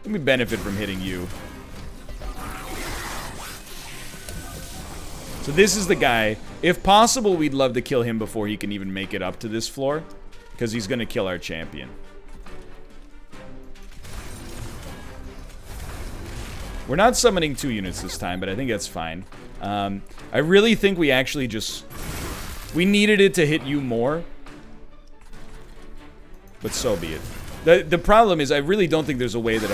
Let me benefit from hitting you. So this is the guy. If possible, we'd love to kill him before he can even make it up to this floor, because he's gonna kill our champion. We're not summoning 2 units this time, but I think that's fine. I really think we actually just... We needed it to hit you more. But so be it. The problem is, I really don't think there's a way that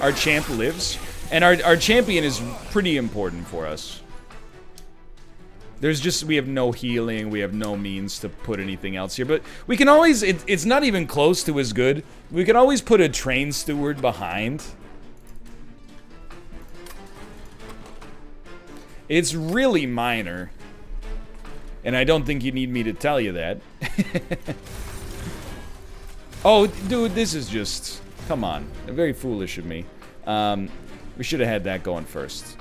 our champ lives. And our champion is pretty important for us. There's just... We have no healing. We have no means to put anything else here. But we can always... It's not even close to as good. We can always put a train steward behind. It's really minor. And I don't think you need me to tell you that. Oh, dude, this is just... Come on. Very foolish of me. We should have had that going first.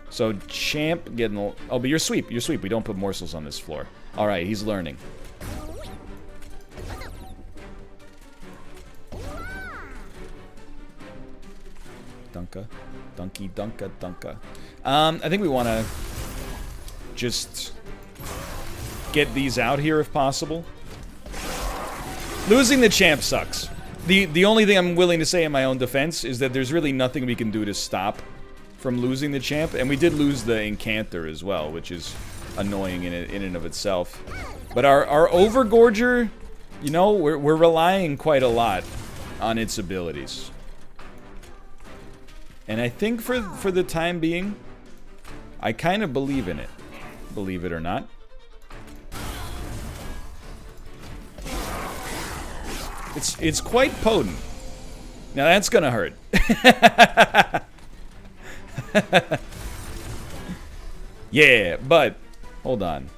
So, champ getting... Oh, but you're sweep. You're sweep. We don't put morsels on this floor. Alright, he's learning. Dunka. Dunky, dunka, dunka. I think we want to just get these out here if possible. Losing the champ sucks. The only thing I'm willing to say in my own defense is that there's really nothing we can do to stop from losing the champ. And we did lose the Incanter as well, which is annoying in and of itself. But our Overgorger, you know, we're relying quite a lot on its abilities. And I think for the time being, I kind of believe in it. Believe it or not. It's quite potent. Now that's gonna hurt. Yeah, but hold on.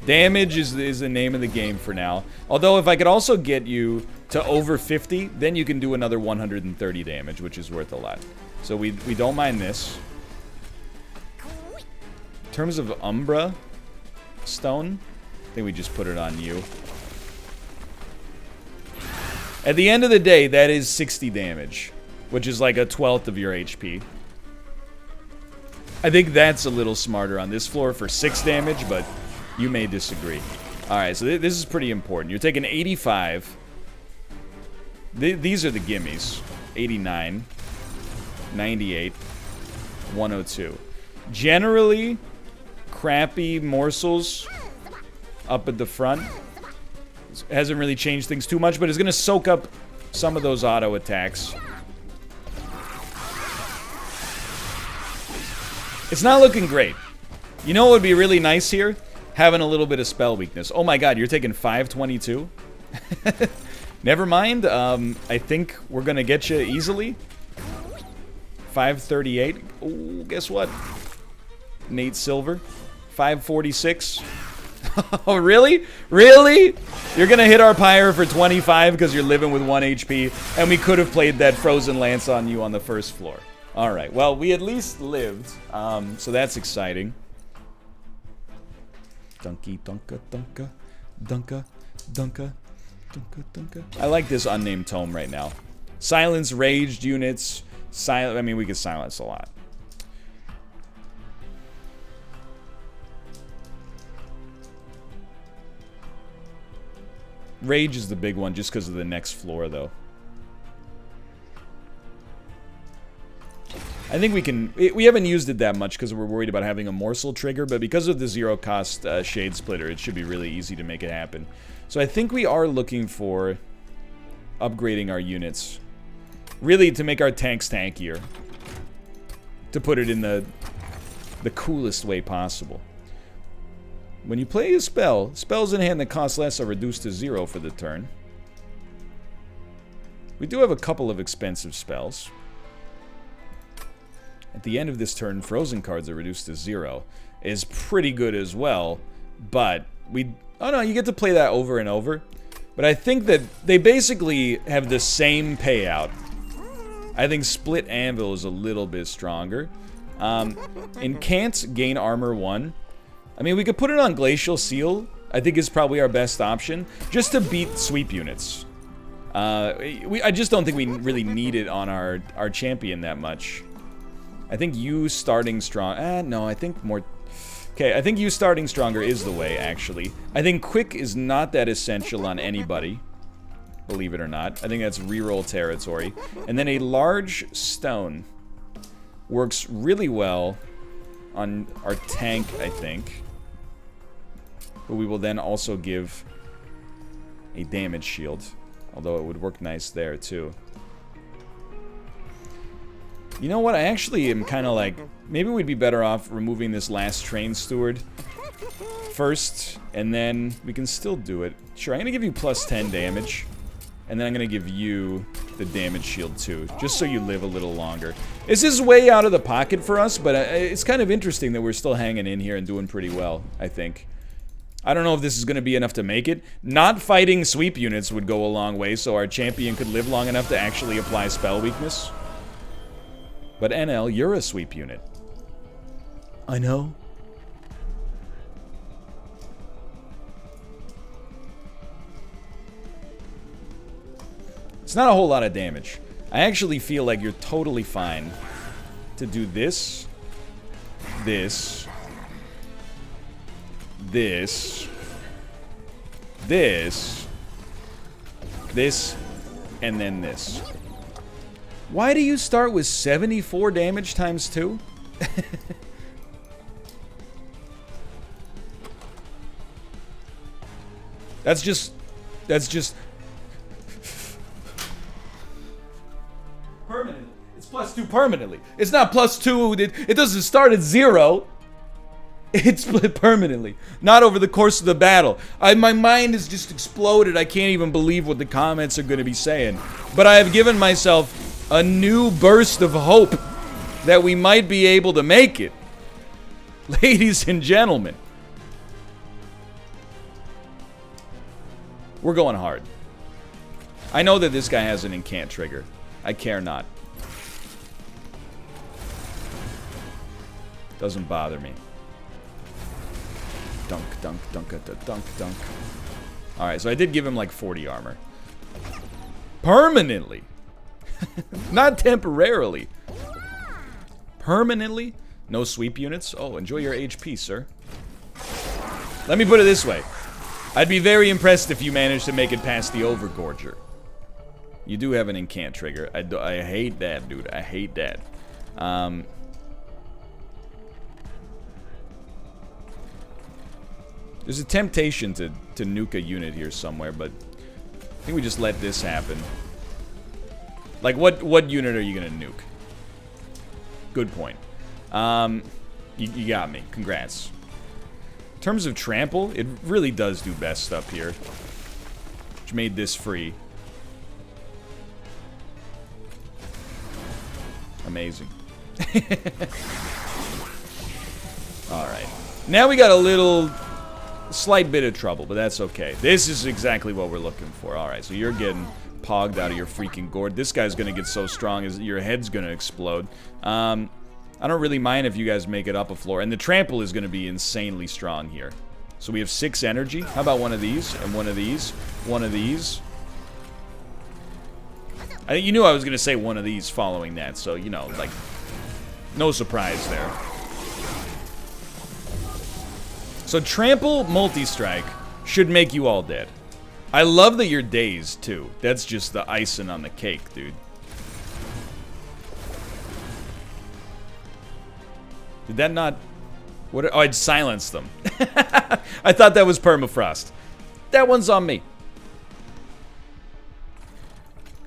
Damage is the name of the game for now. Although if I could also get you to over 50, then you can do another 130 damage, which is worth a lot. So we don't mind this. In terms of Umbra Stone, I think we just put it on you. At the end of the day, that is 60 damage, which is like a 1/12 of your HP. I think that's a little smarter on this floor for 6 damage, but you may disagree. Alright, so this is pretty important. You're taking 85. These are the gimmies. 89. 98. 102. Generally, crappy morsels up at the front. Hasn't really changed things too much, but it's going to soak up some of those auto attacks. It's not looking great. You know what would be really nice here? Having a little bit of spell weakness. Oh my god, you're taking 522? Never mind. I think we're going to get you easily. 538. Oh, guess what? Nate Silver. 546. Oh, really? Really? You're gonna hit our pyre for 25 because you're living with 1 HP, and we could have played that Frozen Lance on you on the first floor. Alright, well, we at least lived, so that's exciting. Dunky, dunka, dunka, dunka, dunka, dunka, dunka. I like this unnamed tome right now. Silence raged units. I mean, we could silence a lot. Rage is the big one just because of the next floor, though. I think we can... We haven't used it that much because we're worried about having a morsel trigger, but because of the zero-cost Shade Splitter, it should be really easy to make it happen. So I think we are looking for upgrading our units. Really to make our tanks tankier. To put it in the coolest way possible. When you play a spell, spells in hand that cost less are reduced to 0 for the turn. We do have a couple of expensive spells. At the end of this turn, frozen cards are reduced to 0. Is pretty good as well, but we... Oh no, you get to play that over and over. But I think that they basically have the same payout. I think Split Anvil is a little bit stronger. Incants gain armor 1. I mean, we could put it on Glacial Seal. I think is probably our best option. Just to beat sweep units. I just don't think we really need it on our champion that much. I think you starting strong... no, I think more... Okay, I think you starting stronger is the way, actually. I think quick is not that essential on anybody. Believe it or not. I think that's reroll territory. And then a large stone works really well on our tank, I think. But we will then also give a damage shield. Although it would work nice there, too. You know what? I actually am kind of like... Maybe we'd be better off removing this last train steward first, and then we can still do it. Sure, I'm going to give you plus 10 damage. And then I'm going to give you the damage shield, too. Just so you live a little longer. This is way out of the pocket for us, but it's kind of interesting that we're still hanging in here and doing pretty well, I think. I don't know if this is going to be enough to make it. Not fighting sweep units would go a long way, so our champion could live long enough to actually apply spell weakness. But NL, you're a sweep unit. I know. It's not a whole lot of damage. I actually feel like you're totally fine to do this, this, this, this, and then this. Why do you start with 74 damage times 2? That's just permanent. It's plus 2 permanently. It's not plus 2. It doesn't start at 0. It's split permanently. Not over the course of the battle. My mind has just exploded. I can't even believe what the comments are going to be saying. But I have given myself a new burst of hope that we might be able to make it. Ladies and gentlemen. We're going hard. I know that this guy has an incant trigger. I care not. Doesn't bother me. Dunk, dunk, dunk, dunk, dunk. Alright, so I did give him like 40 armor. Permanently. Not temporarily. Permanently. No sweep units. Oh, enjoy your HP, sir. Let me put it this way. I'd be very impressed if you managed to make it past the Overgorger. You do have an incant trigger. I hate that, dude. I hate that. There's a temptation to nuke a unit here somewhere, but I think we just let this happen. Like, what unit are you gonna nuke? Good point. You got me. Congrats. In terms of trample, it really does do best stuff here. Which made this free. Amazing. Alright. Now we got a little... slight bit of trouble, but that's okay. This is exactly what we're looking for. Alright, so you're getting pogged out of your freaking gourd. This guy's gonna get so strong as your head's gonna explode. I don't really mind if you guys make it up a floor. And the trample is gonna be insanely strong here. So we have 6 energy. How about one of these, and one of these, one of these? You knew I was gonna say one of these following that, so, you know, like, no surprise there. So trample, multi-strike should make you all dead. I love that you're dazed, too. That's just the icing on the cake, dude. Did that not... What? Oh, I'd silenced them. I thought that was permafrost. That one's on me.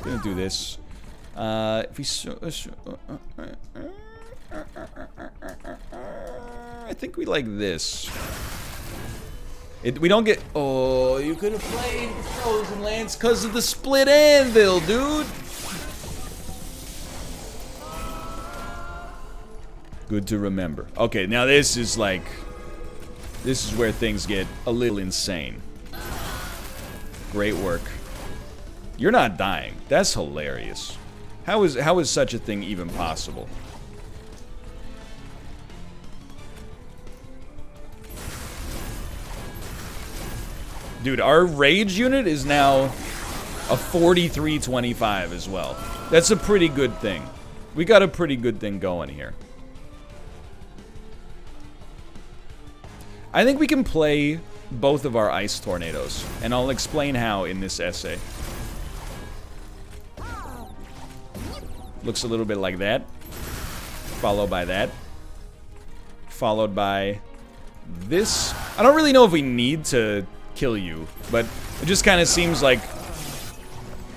Gonna do this. If we I think we like this. We don't get. Oh, you could have played Frozen Lands because of the split anvil, dude. Good to remember. Okay, now this is like. This is where things get a little insane. Great work. You're not dying. That's hilarious. How is such a thing even possible? Dude, our rage unit is now a 43-25 as well. That's a pretty good thing. We got a pretty good thing going here. I think we can play both of our ice tornadoes, and I'll explain how in this essay. Looks a little bit like that. Followed by that. Followed by this. I don't really know if we need to kill you, but it just kind of seems like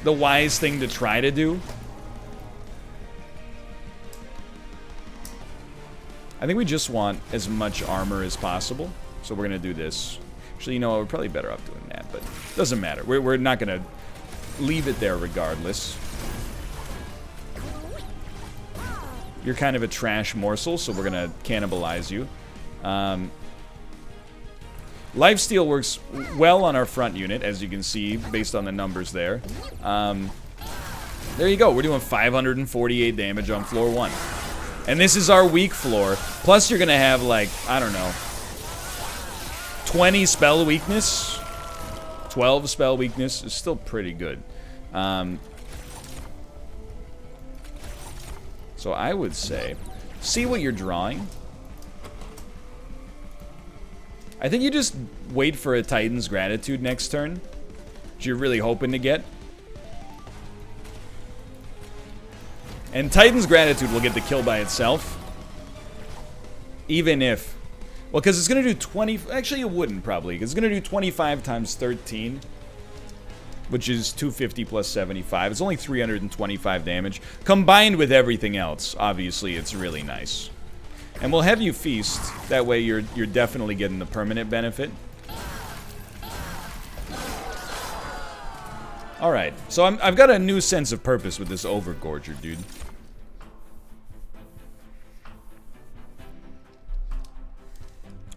the wise thing to try to do. I think we just want as much armor as possible, so we're gonna do this. Actually, you know what, we're probably better off doing that, but it doesn't matter. We're not gonna leave it there regardless. You're kind of a trash morsel, so we're gonna cannibalize you. Lifesteal works well on our front unit, as you can see, based on the numbers there. There you go, we're doing 548 damage on floor 1. And this is our weak floor. Plus you're gonna have like, I don't know, 20 spell weakness, 12 spell weakness. Is still pretty good. So I would say, see what you're drawing. I think you just wait for a Titan's Gratitude next turn, which you're really hoping to get. And Titan's Gratitude will get the kill by itself. Even if... Well, because it's going to do 20... Actually, it wouldn't, probably. Because it's going to do 25 times 13. Which is 250 plus 75. It's only 325 damage. Combined with everything else, obviously, it's really nice. And we'll have you feast. That way you're definitely getting the permanent benefit. Alright, so I've got a new sense of purpose with this Overgorger, dude.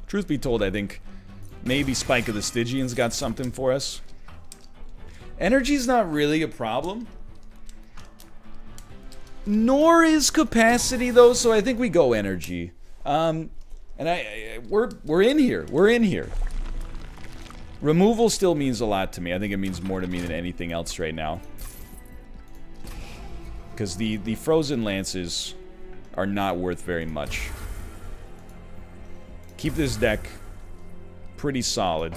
Truth be told, I think maybe Spike of the Stygians got something for us. Energy's not really a problem. Nor is capacity, though, so I think we go energy. And we're in here. We're in here. Removal still means a lot to me. I think it means more to me than anything else right now. Because the frozen lances are not worth very much. Keep this deck pretty solid.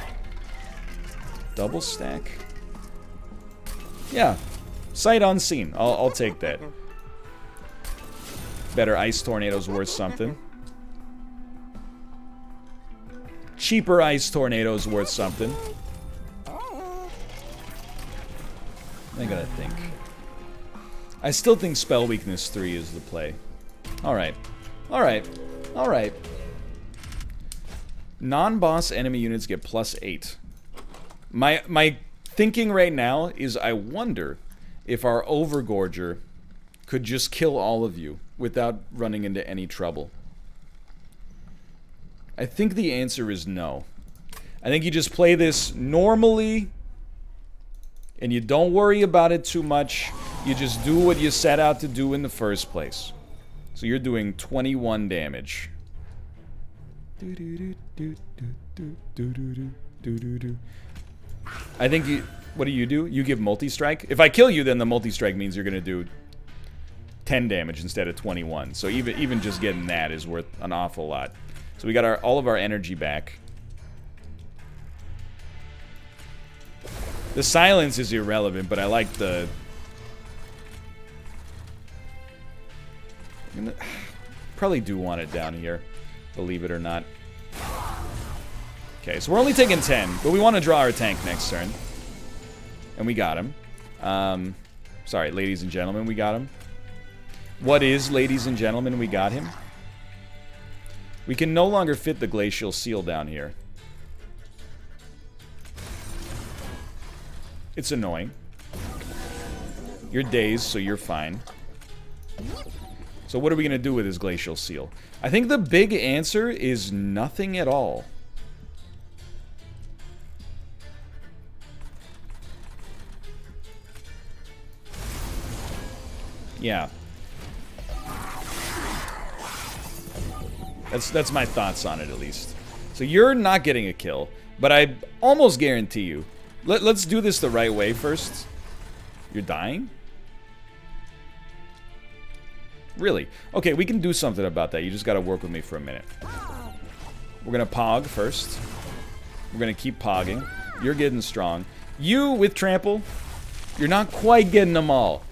Double stack? Yeah. Sight unseen. I'll take that. Better ice tornadoes worth something. Cheaper ice tornadoes worth something. I gotta think. I still think spell weakness 3 is the play. Alright. Alright. Alright. Non-boss enemy units get +8. My thinking right now is I wonder if our Overgorger could just kill all of you without running into any trouble. I think the answer is no. I think you just play this normally and you don't worry about it too much. You just do what you set out to do in the first place. So you're doing 21 damage. I think you... What do? You give multi-strike? If I kill you, then the multi-strike means you're gonna do 10 damage instead of 21. So even just getting that is worth an awful lot. So we got all of our energy back. The silence is irrelevant, but I like the... Probably do want it down here, believe it or not. Okay, so we're only taking 10, but we want to draw our tank next turn. And we got him. Sorry, ladies and gentlemen, we got him. What is, ladies and gentlemen, we got him? We can no longer fit the Glacial Seal down here. It's annoying. You're dazed, so you're fine. So what are we going to do with this Glacial Seal? I think the big answer is nothing at all. Yeah. That's my thoughts on it, at least. So you're not getting a kill, but I almost guarantee you. Let's do this the right way first. You're dying? Really? Okay, we can do something about that. You just gotta work with me for a minute. We're gonna pog first. We're gonna keep pogging. You're getting strong. You, with trample, you're not quite getting them all.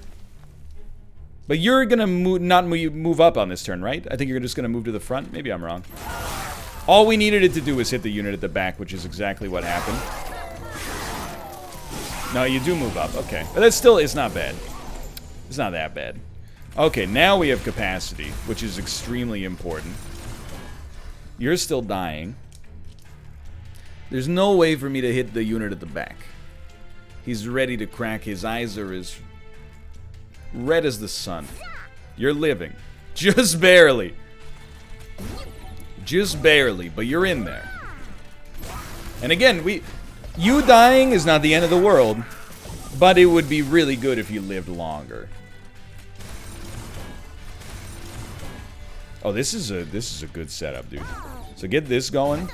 But you're gonna not move up on this turn, right? I think you're just gonna move to the front. Maybe I'm wrong. All we needed it to do was hit the unit at the back, which is exactly what happened. No, you do move up. Okay. But that's still, it's not bad. It's not that bad. Okay, now we have capacity, which is extremely important. You're still dying. There's no way for me to hit the unit at the back. He's ready to crack. His eyes are as red as the sun. You're living. Just barely. Just barely, but you're in there. And again, you dying is not the end of the world, but it would be really good if you lived longer. Oh, this is a good setup, dude. So get this going.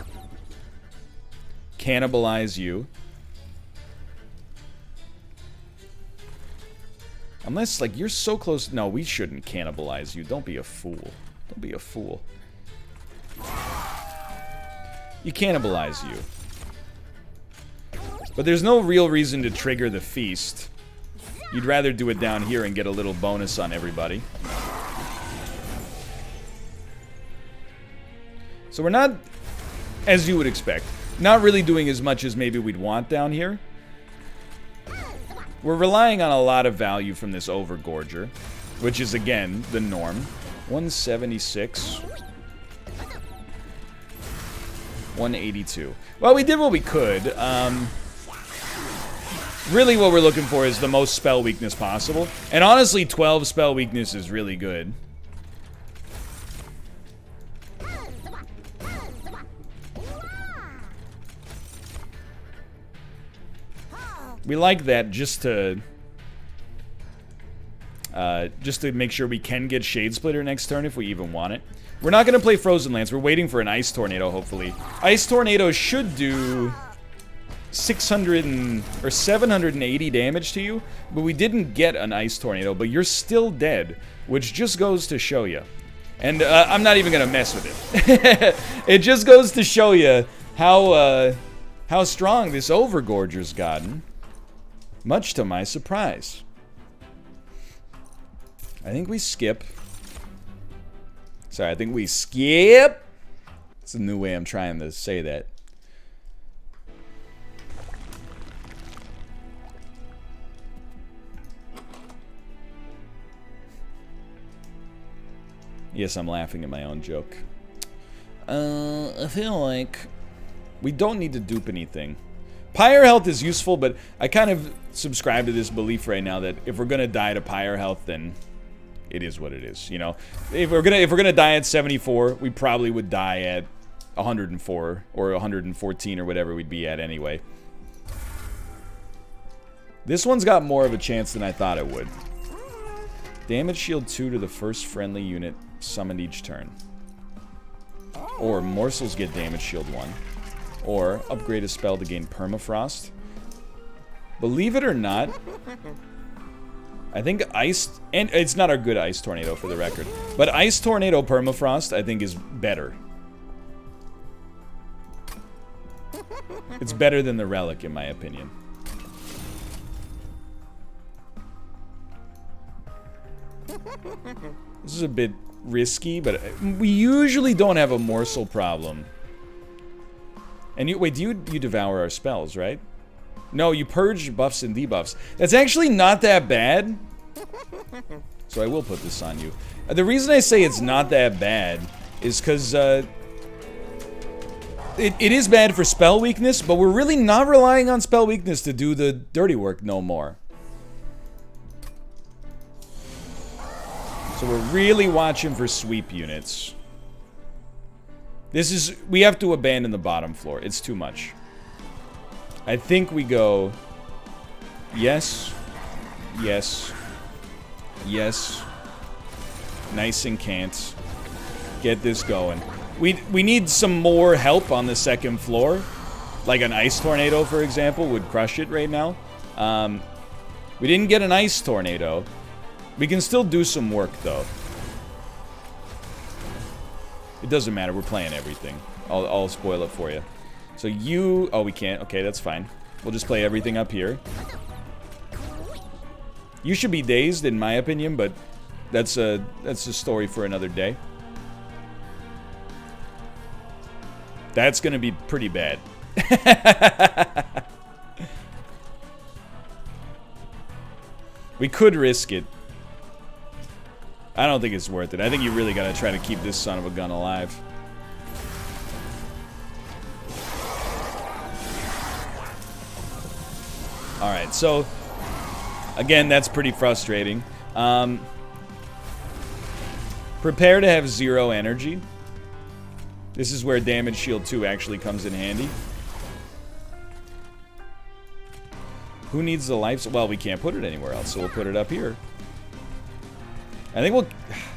Cannibalize you. Unless, like, you're so close. No, we shouldn't cannibalize you. Don't be a fool. Don't be a fool. You cannibalize you. But there's no real reason to trigger the feast. You'd rather do it down here and get a little bonus on everybody. So we're not, as you would expect, not really doing as much as maybe we'd want down here. We're relying on a lot of value from this Overgorger, which is, again, the norm. 176. 182. Well, we did what we could. Really what we're looking for is the most spell weakness possible. And honestly, 12 spell weakness is really good. We like that just to make sure we can get Shade Splitter next turn if we even want it. We're not going to play Frozen Lance. We're waiting for an Ice Tornado, hopefully. Ice Tornado should do 780 damage to you, but we didn't get an Ice Tornado, but you're still dead, which just goes to show you. And I'm not even going to mess with it. It just goes to show you how strong this Overgorger's gotten. Much to my surprise. I think we skip. Sorry, I think we skip. It's a new way I'm trying to say that. Yes, I'm laughing at my own joke. I feel like we don't need to dupe anything. Pyre health is useful, but I kind of subscribe to this belief right now that if we're gonna die to pyre health, then it is what it is. You know, if we're gonna die at 74, we probably would die at 104 or 114 or whatever we'd be at anyway. This one's got more of a chance than I thought it would. Damage shield 2 to the first friendly unit summoned each turn. Or morsels get damage shield 1. Or upgrade a spell to gain permafrost. Believe it or not, I think ice, and it's not a good Ice Tornado for the record, but Ice Tornado permafrost I think is better. It's better than the relic in my opinion. This is a bit risky, but we usually don't have a morsel problem And you, wait, you devour our spells, right? No, you purge buffs and debuffs. That's actually not that bad. So I will put this on you. The reason I say it's not that bad is because, it is bad for spell weakness, but we're really not relying on spell weakness to do the dirty work no more. So we're really watching for sweep units. This is... we have to abandon the bottom floor. It's too much. I think we go... yes. Yes. Yes. Nice and can't. Get this going. We need some more help on the second floor. Like an ice tornado, for example, would crush it right now. We didn't get an ice tornado. We can still do some work, though. It doesn't matter. We're playing everything. I'll spoil it for you. So you... oh, we can't. Okay, that's fine. We'll just play everything up here. You should be dazed, in my opinion, but that's a story for another day. That's gonna be pretty bad. We could risk it. I don't think it's worth it. I think you really gotta try to keep this son of a gun alive. Alright, so... again, that's pretty frustrating. Prepare to have 0 energy. This is where Damage Shield 2 actually comes in handy. Who needs the life? Well, we can't put it anywhere else, so we'll put it up here. I think we'll...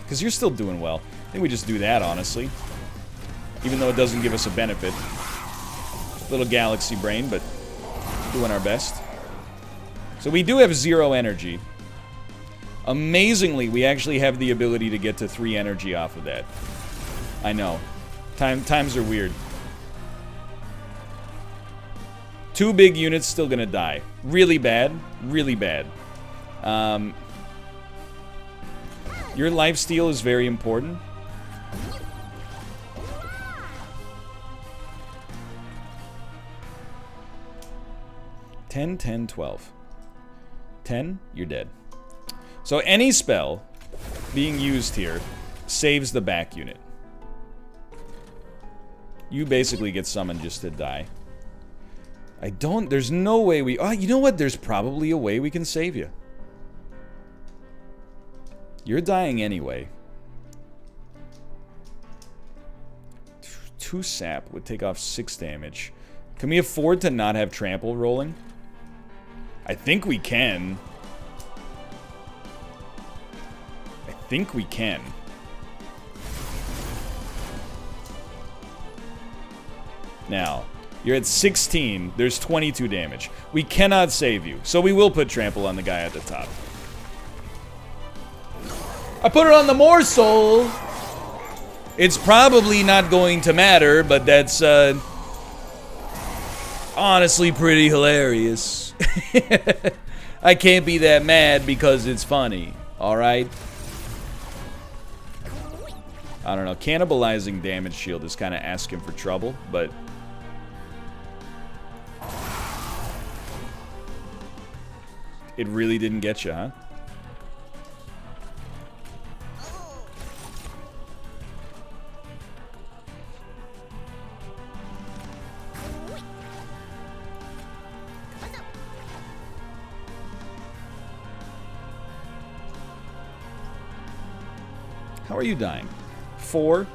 because you're still doing well. I think we just do that, honestly. Even though it doesn't give us a benefit. Little galaxy brain, but doing our best. So we do have 0 energy. Amazingly, we actually have the ability to get to 3 energy off of that. I know. Times are weird. 2 big units still gonna die. Really bad. Really bad. Your lifesteal is very important. $10, $10, $12. 10, you're dead. So any spell being used here saves the back unit. You basically get summoned just to die. There's no way we... oh, you know what? There's probably a way we can save you. You're dying anyway. 2 sap would take off 6 damage. Can we afford to not have trample rolling? I think we can. I think we can. Now, you're at 16. There's 22 damage. We cannot save you, so we will put trample on the guy at the top. I put it on the morsel. It's probably not going to matter, but that's honestly pretty hilarious. I can't be that mad because it's funny. Alright? I don't know. Cannibalizing damage shield is kind of asking for trouble, but... it really didn't get you, huh? How are you dying? 4?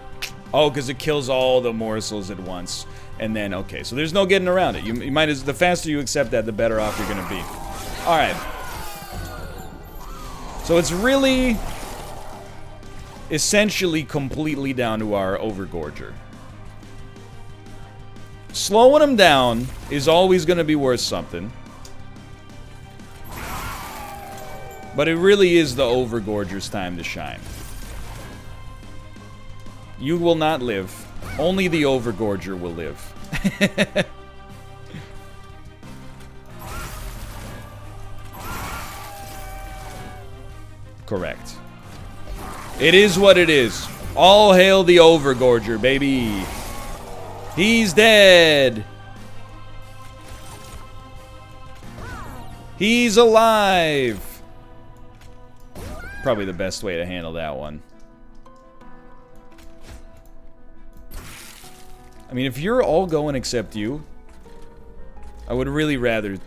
Oh, because it kills all the morsels at once. And then, okay, so there's no getting around it. You might as... the faster you accept that, the better off you're going to be. Alright. So it's really... essentially completely down to our Overgorger. Slowing him down is always going to be worth something. But it really is the Overgorger's time to shine. You will not live. Only the Overgorger will live. Correct. It is what it is. All hail the Overgorger, baby. He's dead. He's alive! Probably the best way to handle that one. I mean, if you're all going except you, I would really rather,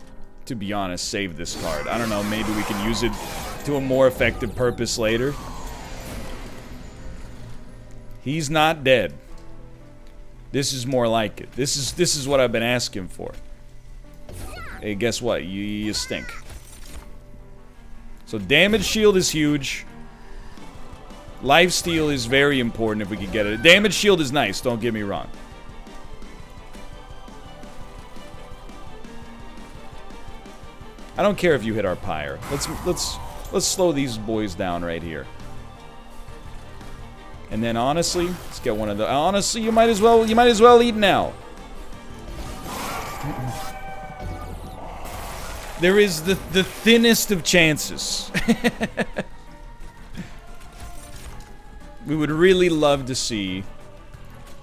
to be honest, save this card. I don't know, maybe we can use it to a more effective purpose later. He's not dead. This is more like it. This is what I've been asking for. Hey, guess what? You stink. So damage shield is huge. Lifesteal is very important if we can get it. Damage shield is nice, don't get me wrong. I don't care if you hit our pyre. Let's slow these boys down right here. And then honestly, let's get one of the honestly, you might as well eat now. There is the thinnest of chances. We would really love to see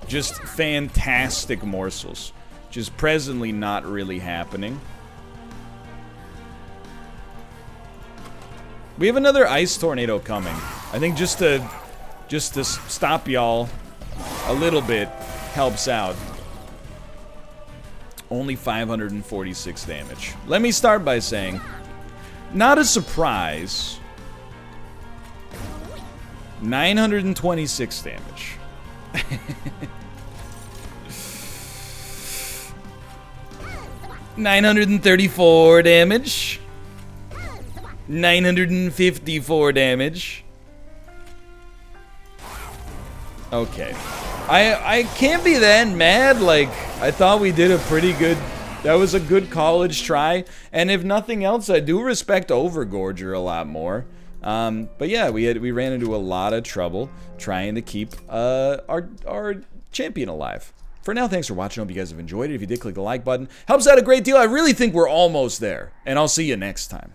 just fantastic morsels. Which is presently not really happening. We have another ice tornado coming. I think just to stop y'all a little bit helps out. Only 546 damage. Let me start by saying, not a surprise. 926 damage. $934 damage. 954 damage. Okay. I can't be that mad. Like, I thought we did a pretty good... That was a good college try. And if nothing else, I do respect Overgorger a lot more. But yeah, we ran into a lot of trouble trying to keep our champion alive. For now, thanks for watching. I hope you guys have enjoyed it. If you did, click the like button. Helps out a great deal. I really think we're almost there. And I'll see you next time.